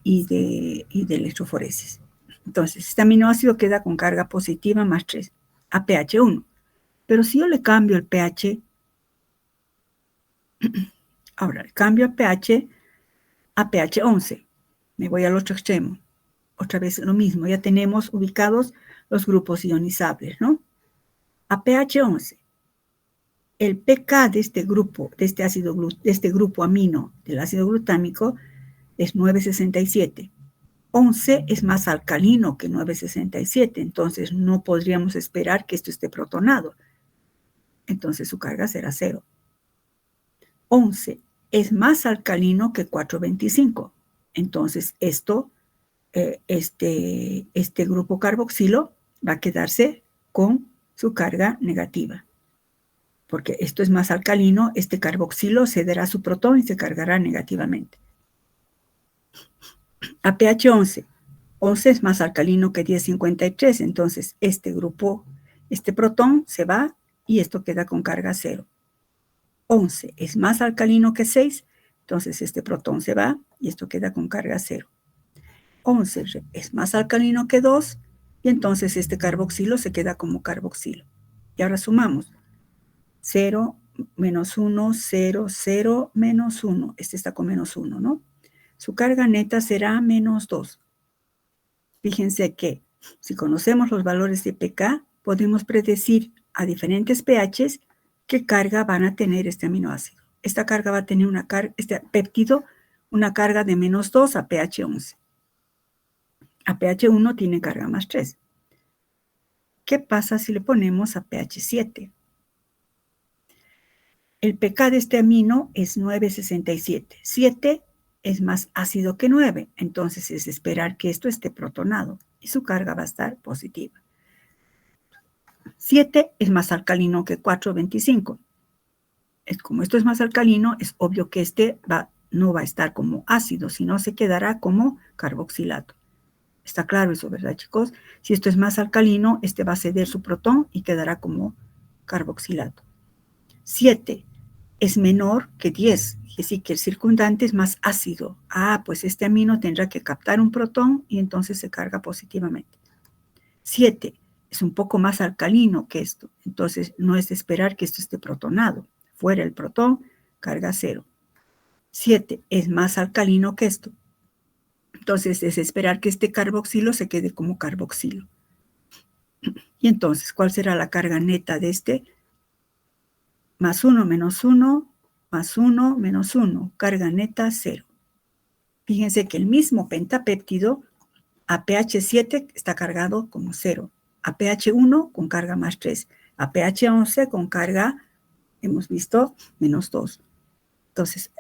y de electroforesis. Entonces, este aminoácido queda con carga positiva más 3 a pH 1. Pero si yo le cambio el pH, ahora le cambio a pH 11, me voy al otro extremo. Otra vez lo mismo, ya tenemos ubicados los grupos ionizables, ¿no? A pH 11, el pK de este grupo, de este grupo amino del ácido glutámico es 9,67. 11 es más alcalino que 9,67, entonces no podríamos esperar que esto esté protonado. Entonces su carga será 0. 11 es más alcalino que 4,25. Entonces este grupo carboxilo va a quedarse con su carga negativa. Porque esto es más alcalino, este carboxilo cederá su protón y se cargará negativamente. A pH 11, 11 es más alcalino que 10,53, entonces este protón se va y esto queda con carga 0. 11 es más alcalino que 6, entonces este protón se va y esto queda con carga 0. 11 es más alcalino que 2 y entonces este carboxilo se queda como carboxilo. Y ahora sumamos. 0, menos 1, 0, 0, menos 1. Este está con menos 1, ¿no? Su carga neta será menos 2. Fíjense que si conocemos los valores de pK, podemos predecir a diferentes pHs qué carga van a tener este aminoácido. Esta carga va a tener este péptido, una carga de menos 2 a pH 11. A pH 1 tiene carga más 3. ¿Qué pasa si le ponemos a pH 7? El pK de este amino es 9,67. 7 es más ácido que 9, entonces es esperar que esto esté protonado y su carga va a estar positiva. 7 es más alcalino que 4,25. Como esto es más alcalino, es obvio que no va a estar como ácido, sino se quedará como carboxilato. Está claro eso, ¿verdad, chicos? Si esto es más alcalino, este va a ceder su protón y quedará como carboxilato. 7 es menor que 10, es decir, que el circundante es más ácido. Pues este amino tendrá que captar un protón y entonces se carga positivamente. 7 es un poco más alcalino que esto, entonces no es de esperar que esto esté protonado. Fuera el protón, carga 0. 7 es más alcalino que esto, entonces es esperar que este carboxilo se quede como carboxilo. Y entonces, ¿cuál será la carga neta de este? Más 1, menos 1, más 1, menos 1. Carga neta 0. Fíjense que el mismo pentapéptido a pH 7 está cargado como 0. A pH 1 con carga más 3. A pH 11 con carga, hemos visto, menos 2. Entonces,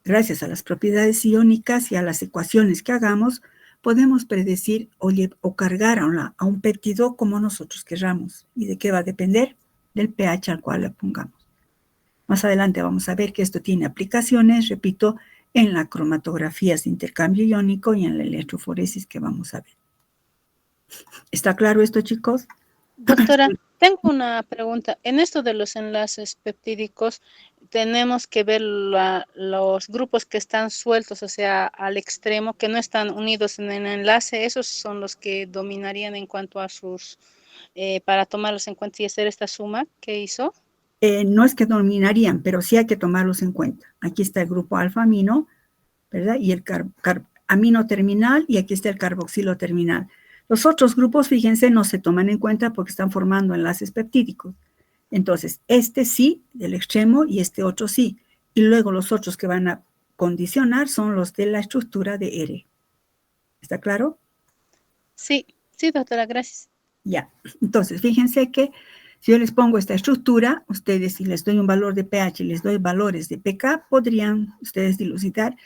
gracias a las propiedades iónicas y a las ecuaciones que hagamos, podemos predecir o cargar a un péptido como nosotros queramos. ¿Y de qué va a depender? Del pH al cual le pongamos. Más adelante vamos a ver que esto tiene aplicaciones, repito, en la cromatografía de intercambio iónico y en la electroforesis que vamos a ver. ¿Está claro esto, chicos? Doctora, tengo una pregunta. En esto de los enlaces peptídicos, tenemos que ver los grupos que están sueltos, o sea, al extremo, que no están unidos en el enlace. Esos son los que dominarían en cuanto a sus, para tomarlos en cuenta y hacer esta suma que hizo. No es que dominarían, pero sí hay que tomarlos en cuenta. Aquí está el grupo alfa-amino, ¿verdad? Y el amino terminal, y aquí está el carboxilo terminal. Los otros grupos, fíjense, no se toman en cuenta porque están formando enlaces peptídicos. Entonces, este sí, del extremo, y este otro sí. Y luego los otros que van a condicionar son los de la estructura de R. ¿Está claro? Sí, sí, doctora, gracias. Ya. Entonces, fíjense que si yo les pongo esta estructura, ustedes, si les doy un valor de pH y les doy valores de pK, podrían ustedes dilucidar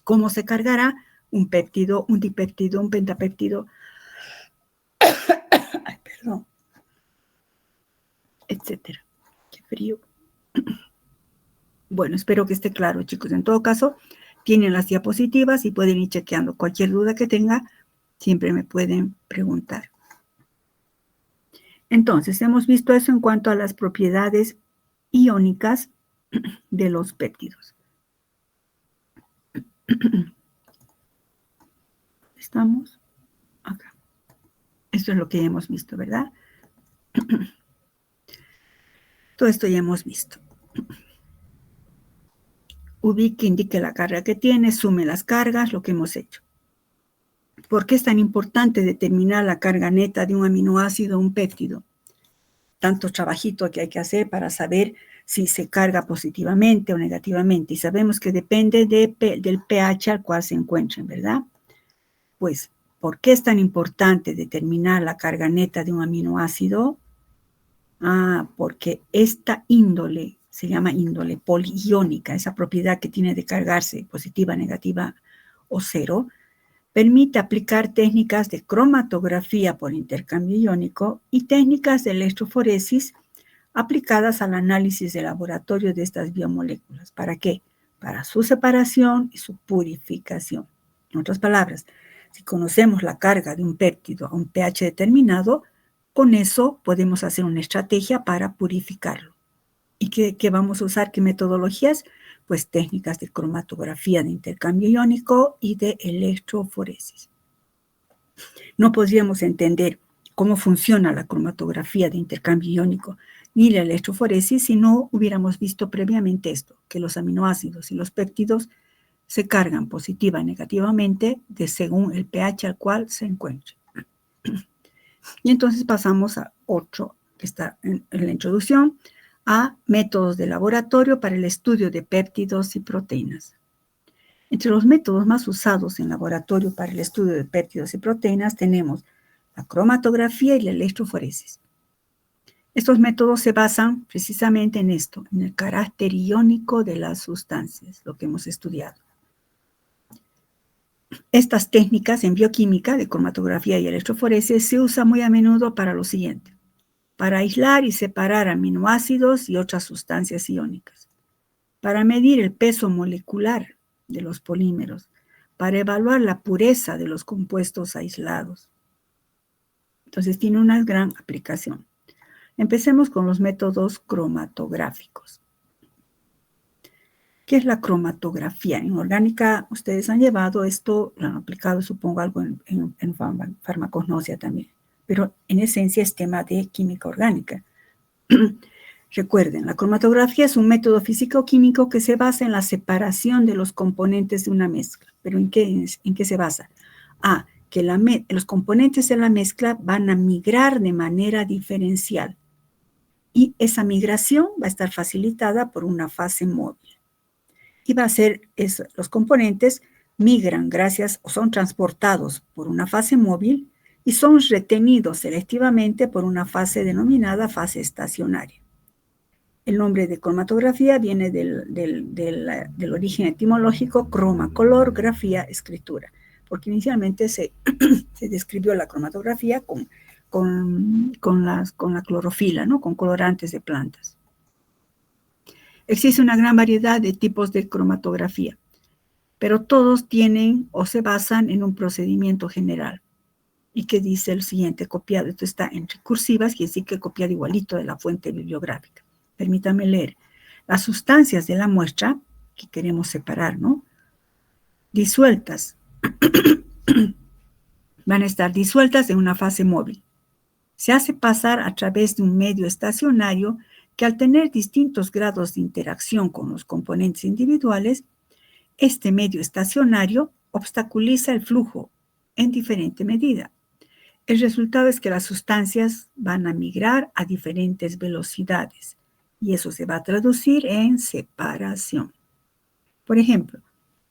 cómo se cargará un péptido, un dipéptido, un pentapéptido, ay, perdón, etcétera. Qué frío. Bueno, espero que esté claro, chicos. En todo caso, tienen las diapositivas y pueden ir chequeando. Cualquier duda que tenga, siempre me pueden preguntar. Entonces, hemos visto eso en cuanto a las propiedades iónicas de los péptidos. ¿Estamos? Acá. Esto es lo que ya hemos visto, ¿verdad? Todo esto ya hemos visto. Ubique, indique la carga que tiene, sume las cargas, lo que hemos hecho. ¿Por qué es tan importante determinar la carga neta de un aminoácido o un péptido? Tanto trabajito que hay que hacer para saber si se carga positivamente o negativamente. Y sabemos que depende del pH al cual se encuentren, ¿verdad? Pues, ¿por qué es tan importante determinar la carga neta de un aminoácido? Porque esta índole se llama índole poliiónica, esa propiedad que tiene de cargarse positiva, negativa o cero, permite aplicar técnicas de cromatografía por intercambio iónico y técnicas de electroforesis aplicadas al análisis de laboratorio de estas biomoléculas. ¿Para qué? Para su separación y su purificación. En otras palabras, si conocemos la carga de un péptido a un pH determinado, con eso podemos hacer una estrategia para purificarlo. ¿Y qué vamos a usar? ¿Qué metodologías? Pues técnicas de cromatografía de intercambio iónico y de electroforesis. No podríamos entender cómo funciona la cromatografía de intercambio iónico ni la electroforesis si no hubiéramos visto previamente esto, que los aminoácidos y los péptidos se cargan positiva y negativamente según el pH al cual se encuentren. Y entonces pasamos a otro que está en la introducción, a métodos de laboratorio para el estudio de péptidos y proteínas. Entre los métodos más usados en laboratorio para el estudio de péptidos y proteínas tenemos la cromatografía y la electroforesis. Estos métodos se basan precisamente en esto, en el carácter iónico de las sustancias, lo que hemos estudiado. Estas técnicas en bioquímica de cromatografía y electroforesis se usan muy a menudo para lo siguiente: para aislar y separar aminoácidos y otras sustancias iónicas, para medir el peso molecular de los polímeros, para evaluar la pureza de los compuestos aislados. Entonces tiene una gran aplicación. Empecemos con los métodos cromatográficos. ¿Qué es la cromatografía? En orgánica ustedes han llevado esto, lo han aplicado supongo algo en farmacognosia también, pero en esencia es tema de química orgánica. Recuerden, la cromatografía es un método físico-químico que se basa en la separación de los componentes de una mezcla. ¿Pero en qué se basa? Que los componentes de la mezcla van a migrar de manera diferencial y esa migración va a estar facilitada por una fase móvil. Y va a ser, los componentes migran o son transportados por una fase móvil y son retenidos selectivamente por una fase denominada fase estacionaria. El nombre de cromatografía viene del origen etimológico croma, color, grafía, escritura, porque inicialmente se describió la cromatografía con la clorofila, ¿no? Con colorantes de plantas. Existe una gran variedad de tipos de cromatografía, pero todos tienen o se basan en un procedimiento general. Y que dice el siguiente, copiado. Esto está entre cursivas, quiere decir que copiado igualito de la fuente bibliográfica. Permítame leer. Las sustancias de la muestra, que queremos separar, ¿no? Disueltas. Van a estar disueltas en una fase móvil. Se hace pasar a través de un medio estacionario que al tener distintos grados de interacción con los componentes individuales, este medio estacionario obstaculiza el flujo en diferente medida. El resultado es que las sustancias van a migrar a diferentes velocidades y eso se va a traducir en separación. Por ejemplo,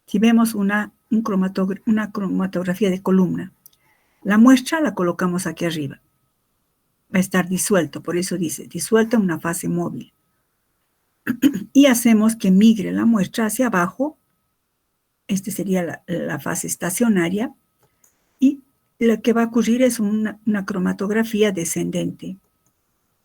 si vemos una cromatografía de columna, la muestra la colocamos aquí arriba. Va a estar disuelto, por eso dice disuelta en una fase móvil. Y hacemos que migre la muestra hacia abajo. Esta sería la fase estacionaria. Y lo que va a ocurrir es una cromatografía descendente.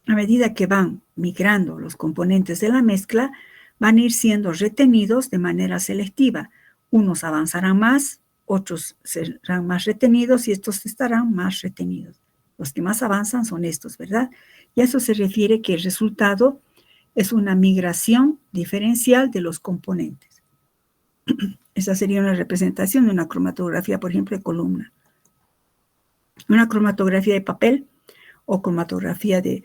A medida que van migrando los componentes de la mezcla, van a ir siendo retenidos de manera selectiva. Unos avanzarán más, otros serán más retenidos y estos estarán más retenidos. Los que más avanzan son estos, ¿verdad? Y a eso se refiere que el resultado es una migración diferencial de los componentes. Esa sería una representación de una cromatografía, por ejemplo, de columna. Una cromatografía de papel o cromatografía de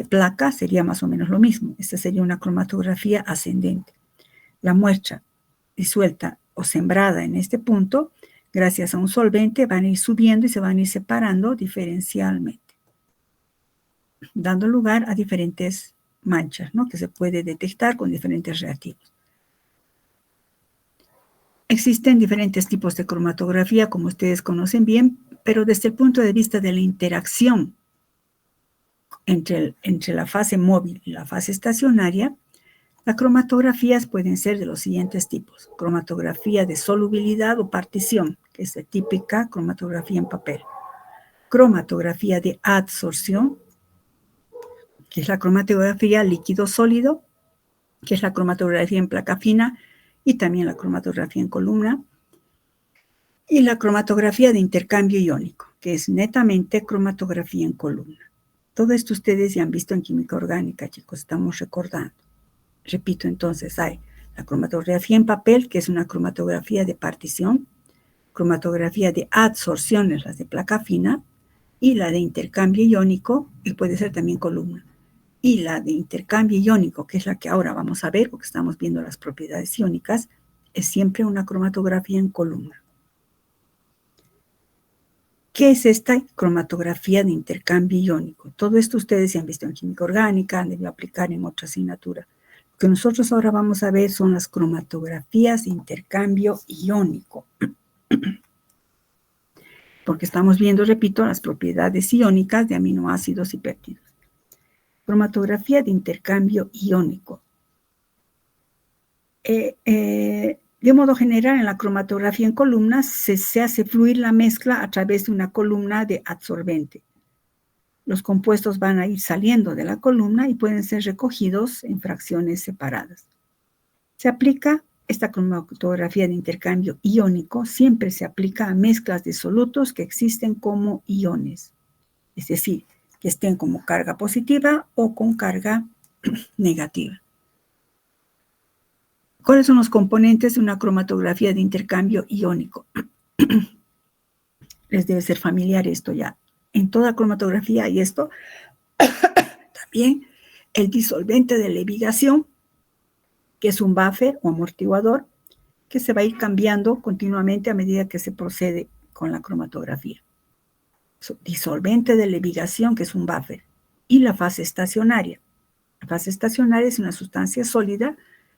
placa sería más o menos lo mismo. Esta sería una cromatografía ascendente. La muestra disuelta o sembrada en este punto, gracias a un solvente, van a ir subiendo y se van a ir separando diferencialmente, dando lugar a diferentes manchas, ¿no? Que se puede detectar con diferentes reactivos. Existen diferentes tipos de cromatografía, como ustedes conocen bien, pero desde el punto de vista de la interacción entre la fase móvil y la fase estacionaria, las cromatografías pueden ser de los siguientes tipos. Cromatografía de solubilidad o partición, que es la típica cromatografía en papel. Cromatografía de adsorción, que es la cromatografía líquido-sólido, que es la cromatografía en placa fina y también la cromatografía en columna. Y la cromatografía de intercambio iónico, que es netamente cromatografía en columna. Todo esto ustedes ya han visto en química orgánica, chicos, estamos recordando. Repito, entonces, hay la cromatografía en papel, que es una cromatografía de partición, cromatografía de adsorción, es la de placa fina, y la de intercambio iónico, y puede ser también columna. Y la de intercambio iónico, que es la que ahora vamos a ver, porque estamos viendo las propiedades iónicas, es siempre una cromatografía en columna. ¿Qué es esta cromatografía de intercambio iónico? Todo esto ustedes ya han visto en química orgánica, han debido aplicar en otra asignatura. Lo que nosotros ahora vamos a ver son las cromatografías de intercambio iónico. Porque estamos viendo, repito, las propiedades iónicas de aminoácidos y péptidos. Cromatografía de intercambio iónico. De modo general, en la cromatografía en columnas se hace fluir la mezcla a través de una columna de adsorbente. Los compuestos van a ir saliendo de la columna y pueden ser recogidos en fracciones separadas. Se aplica esta cromatografía de intercambio iónico, siempre se aplica a mezclas de solutos que existen como iones, es decir, que estén como carga positiva o con carga negativa. ¿Cuáles son los componentes de una cromatografía de intercambio iónico? Les debe ser familiar esto ya. En toda cromatografía hay esto. También el disolvente de ligación, que es un buffer o amortiguador, que se va a ir cambiando continuamente a medida que se procede con la cromatografía. Disolvente de ligación, que es un buffer. Y la fase estacionaria. La fase estacionaria es una sustancia sólida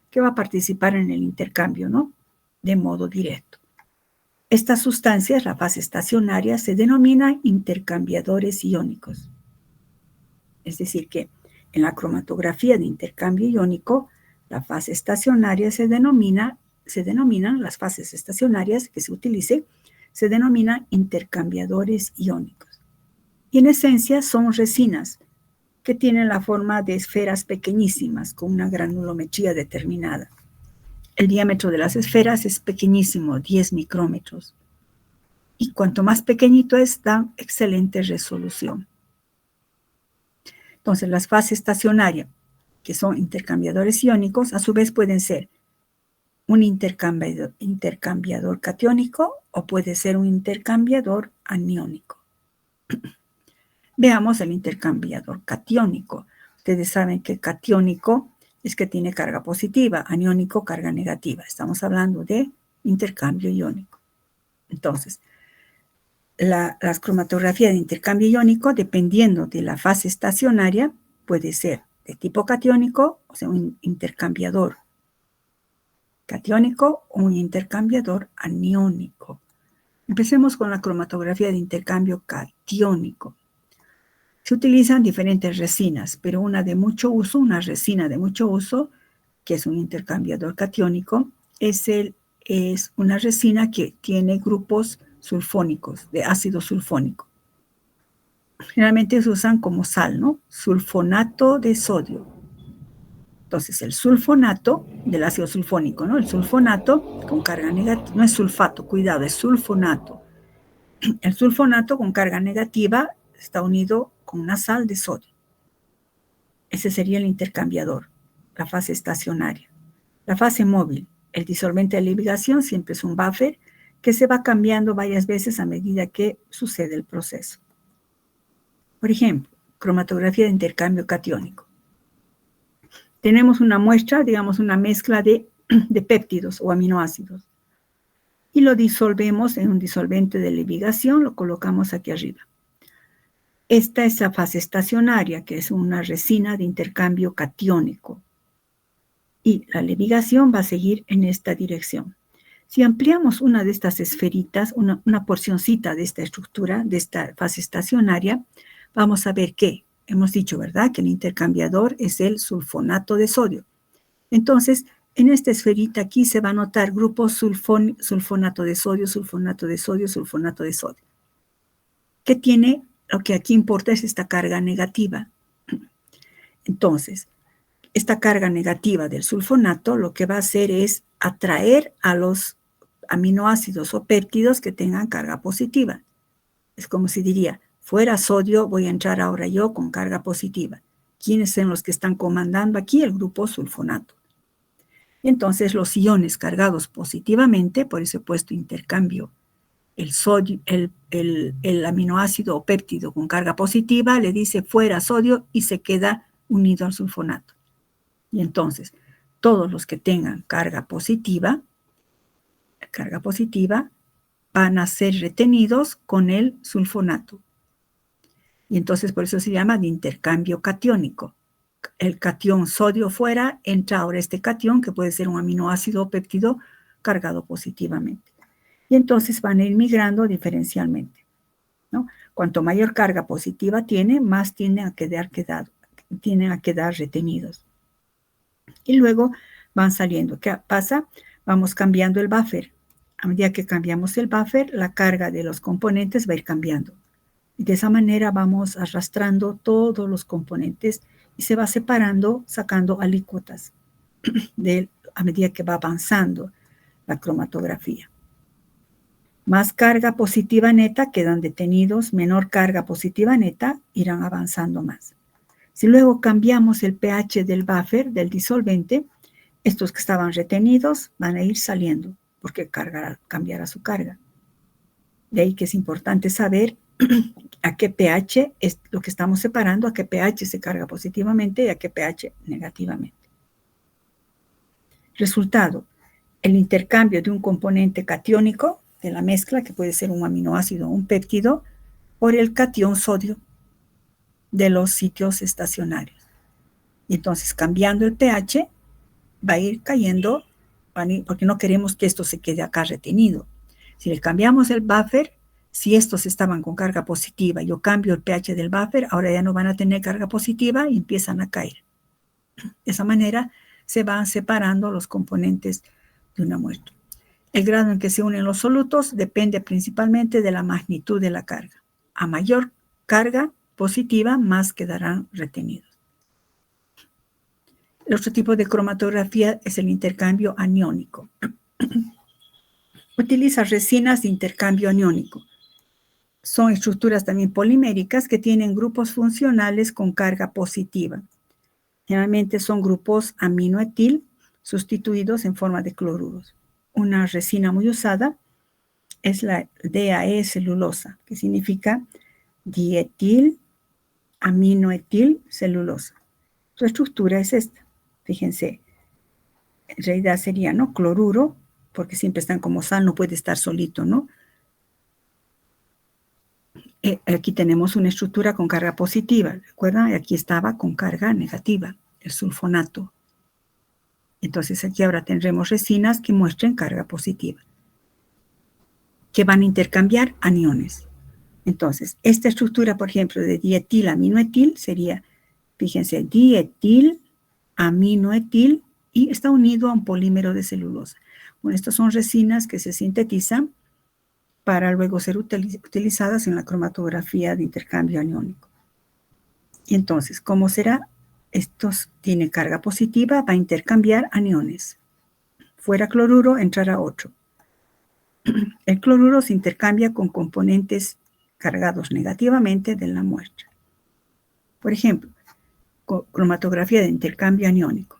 que va a participar en el intercambio, ¿no? De modo directo. Estas sustancias, la fase estacionaria, se denominan intercambiadores iónicos. Es decir, que en la cromatografía de intercambio iónico, la fase estacionaria se denominan las fases estacionarias que se utilicen, se denominan intercambiadores iónicos. Y en esencia son resinas que tienen la forma de esferas pequeñísimas con una granulometría determinada. El diámetro de las esferas es pequeñísimo, 10 micrómetros. Y cuanto más pequeñito es, da excelente resolución. Entonces, las fases estacionarias, que son intercambiadores iónicos, a su vez pueden ser un intercambiador catiónico o puede ser un intercambiador aniónico. Veamos el intercambiador catiónico. Ustedes saben que catiónico es que tiene carga positiva, aniónico carga negativa. Estamos hablando de intercambio iónico. Entonces, las cromatografías de intercambio iónico, dependiendo de la fase estacionaria, puede ser de tipo catiónico, o sea, un intercambiador catiónico o un intercambiador aniónico. Empecemos con la cromatografía de intercambio catiónico. Se utilizan diferentes resinas, pero una de mucho uso, una resina de mucho uso, que es un intercambiador catiónico, es una resina que tiene grupos sulfónicos, de ácido sulfónico. Generalmente se usan como sal, ¿no? Sulfonato de sodio. Entonces, el sulfonato del ácido sulfónico, ¿no? El sulfonato con carga negativa, no es sulfato, cuidado, es sulfonato. El sulfonato con carga negativa está unido con una sal de sodio. Ese sería el intercambiador, la fase estacionaria. La fase móvil, el disolvente de ligación siempre es un buffer que se va cambiando varias veces a medida que sucede el proceso. Por ejemplo, cromatografía de intercambio catiónico. Tenemos una muestra, digamos una mezcla de péptidos o aminoácidos y lo disolvemos en un disolvente de ligación, lo colocamos aquí arriba. Esta es la fase estacionaria, que es una resina de intercambio catiónico. Y la ligación va a seguir en esta dirección. Si ampliamos una de estas esferitas, una porcioncita de esta estructura, de esta fase estacionaria, vamos a ver que, hemos dicho, ¿verdad?, que el intercambiador es el sulfonato de sodio. Entonces, en esta esferita aquí se va a notar grupos sulfonato de sodio, sulfonato de sodio, sulfonato de sodio. ¿Qué tiene? Lo que aquí importa es esta carga negativa. Entonces, esta carga negativa del sulfonato lo que va a hacer es atraer a los aminoácidos o péptidos que tengan carga positiva. Es como si diría, fuera sodio, voy a entrar ahora yo con carga positiva. ¿Quiénes son los que están comandando aquí? El grupo sulfonato. Entonces, los iones cargados positivamente, por eso he puesto intercambio, el sodio, el aminoácido o péptido con carga positiva le dice fuera sodio y se queda unido al sulfonato. Y entonces, todos los que tengan carga positiva van a ser retenidos con el sulfonato. Y entonces por eso se llama de intercambio catiónico. El catión sodio fuera, entra ahora este catión, que puede ser un aminoácido o péptido cargado positivamente. Y entonces van a ir migrando diferencialmente, ¿no? Cuanto mayor carga positiva tiene, más tienen a quedar retenidos. Y luego van saliendo. ¿Qué pasa? Vamos cambiando el buffer. A medida que cambiamos el buffer, la carga de los componentes va a ir cambiando. Y de esa manera vamos arrastrando todos los componentes y se va separando, sacando alícuotas a medida que va avanzando la cromatografía. Más carga positiva neta quedan detenidos, menor carga positiva neta irán avanzando más. Si luego cambiamos el pH del buffer, del disolvente, estos que estaban retenidos van a ir saliendo porque cambiará su carga. De ahí que es importante saber a qué pH es lo que estamos separando, a qué pH se carga positivamente y a qué pH negativamente. Resultado, el intercambio de un componente catiónico de la mezcla, que puede ser un aminoácido o un péptido, por el catión sodio de los sitios estacionarios. Y entonces, cambiando el pH, va a ir cayendo, porque no queremos que esto se quede acá retenido. Si le cambiamos el buffer, si estos estaban con carga positiva, yo cambio el pH del buffer, ahora ya no van a tener carga positiva y empiezan a caer. De esa manera se van separando los componentes de una muestra. El grado en que se unen los solutos depende principalmente de la magnitud de la carga. A mayor carga, positiva, más quedarán retenidos. El otro tipo de cromatografía es el intercambio aniónico. Utiliza resinas de intercambio aniónico. Son estructuras también poliméricas que tienen grupos funcionales con carga positiva. Generalmente son grupos aminoetil sustituidos en forma de cloruros. Una resina muy usada es la DAE celulosa, que significa dietil aminoetil celulosa. Su estructura es esta. Fíjense, en realidad sería, ¿no?, cloruro, porque siempre están como sal, no puede estar solito, ¿no? Aquí tenemos una estructura con carga positiva, ¿recuerdan? Aquí estaba con carga negativa, el sulfonato. Entonces aquí ahora tendremos resinas que muestren carga positiva, que van a intercambiar aniones. Entonces, esta estructura, por ejemplo, de dietilaminoetil sería, fíjense, dietilaminoetil y está unido a un polímero de celulosa. Bueno, estas son resinas que se sintetizan para luego ser utilizadas en la cromatografía de intercambio aniónico. Y entonces, ¿cómo será? Estos tiene carga positiva, va a intercambiar aniones. Fuera cloruro, entrará otro. El cloruro se intercambia con componentes cargados negativamente de la muestra. Por ejemplo, cromatografía de intercambio aniónico.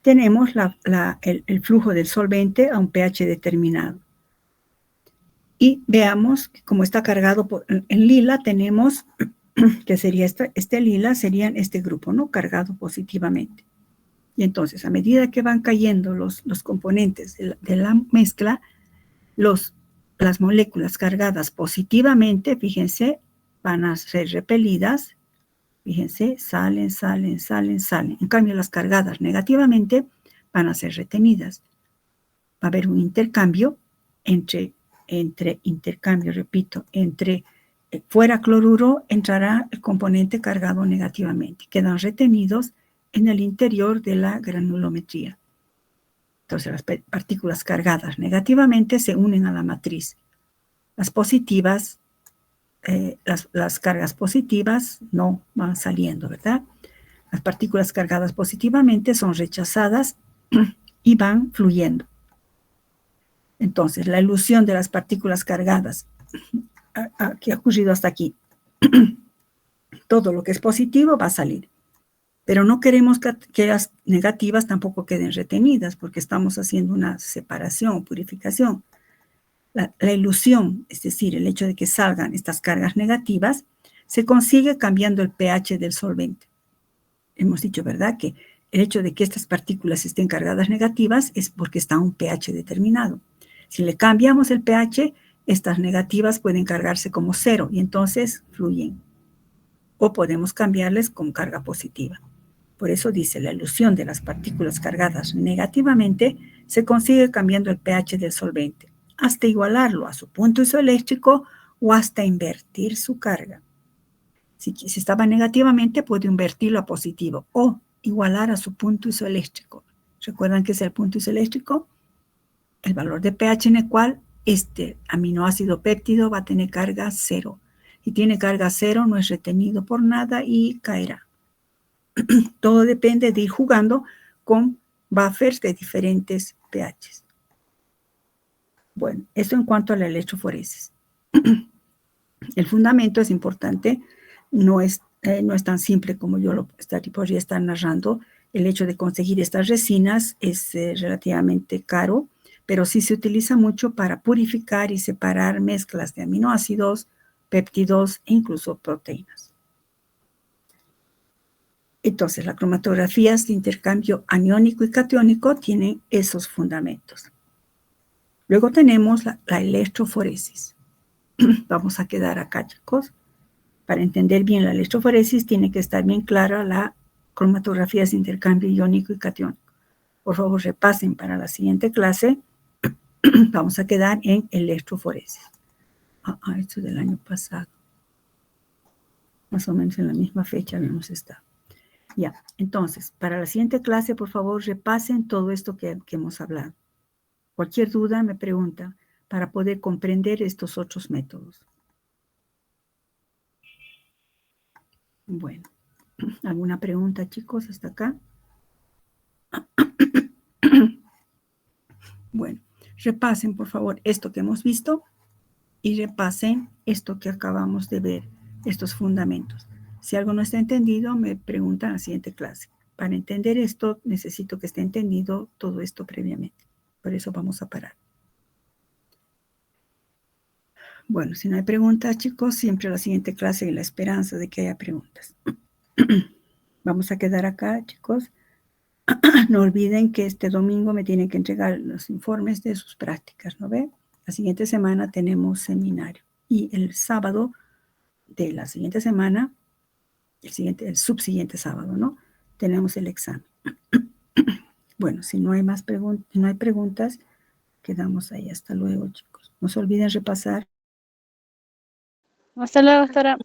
Tenemos el flujo del solvente a un pH determinado. Y veamos que como está cargado en lila, tenemos que sería este lila, serían este grupo, ¿no?, cargado positivamente. Y entonces, a medida que van cayendo los componentes de la mezcla, las moléculas cargadas positivamente, fíjense, van a ser repelidas. Fíjense, salen. En cambio, las cargadas negativamente van a ser retenidas. Va a haber un intercambio entre fuera cloruro entrará el componente cargado negativamente. Quedan retenidos en el interior de la granulometría. Entonces, las partículas cargadas negativamente se unen a la matriz. Las positivas, las cargas positivas no van saliendo, ¿verdad? Las partículas cargadas positivamente son rechazadas y van fluyendo. Entonces, la elusión de las partículas cargadas, ¿qué ha ocurrido hasta aquí? Todo lo que es positivo va a salir. Pero no queremos que las negativas tampoco queden retenidas porque estamos haciendo una separación o purificación. La elusión, es decir, el hecho de que salgan estas cargas negativas, se consigue cambiando el pH del solvente. Hemos dicho, ¿verdad?, que el hecho de que estas partículas estén cargadas negativas es porque está a un pH determinado. Si le cambiamos el pH, estas negativas pueden cargarse como 0 y entonces fluyen. O podemos cambiarles con carga positiva. Por eso dice, la elusión de las partículas cargadas negativamente se consigue cambiando el pH del solvente, hasta igualarlo a su punto isoeléctrico o hasta invertir su carga. Si estaba negativamente, puede invertirlo a positivo o igualar a su punto isoeléctrico. ¿Recuerdan qué es el punto isoeléctrico? El valor de pH en el cual este aminoácido péptido va a tener carga 0. Si tiene carga 0, no es retenido por nada y caerá. Todo depende de ir jugando con buffers de diferentes pHs. Bueno, eso en cuanto a la electroforesis. El fundamento es importante, no es tan simple como yo podría estar narrando. El hecho de conseguir estas resinas es relativamente caro, pero sí se utiliza mucho para purificar y separar mezclas de aminoácidos, péptidos e incluso proteínas. Entonces, las cromatografías de intercambio aniónico y catiónico tienen esos fundamentos. Luego tenemos la electroforesis. Vamos a quedar acá, chicos. Para entender bien la electroforesis, tiene que estar bien clara la cromatografías de intercambio iónico y catiónico. Por favor, repasen para la siguiente clase. Vamos a quedar en electroforesis. Esto del año pasado. Más o menos en la misma fecha habíamos estado. Ya, entonces, para la siguiente clase, por favor, repasen todo esto que hemos hablado. Cualquier duda me pregunta para poder comprender estos otros métodos. Bueno, ¿alguna pregunta, chicos, hasta acá? Bueno, repasen, por favor, esto que hemos visto y repasen esto que acabamos de ver, estos fundamentos. Si algo no está entendido, me preguntan en la siguiente clase. Para entender esto, necesito que esté entendido todo esto previamente. Por eso vamos a parar. Bueno, si no hay preguntas, chicos, siempre la siguiente clase y la esperanza de que haya preguntas. Vamos a quedar acá, chicos. No olviden que este domingo me tienen que entregar los informes de sus prácticas, ¿no ve? La siguiente semana tenemos seminario. Y el sábado de la siguiente semana, el subsiguiente sábado, ¿no? Tenemos el examen. Bueno, si no hay más preguntas, no hay preguntas, quedamos ahí. Hasta luego, chicos. No se olviden repasar. Hasta luego, doctora.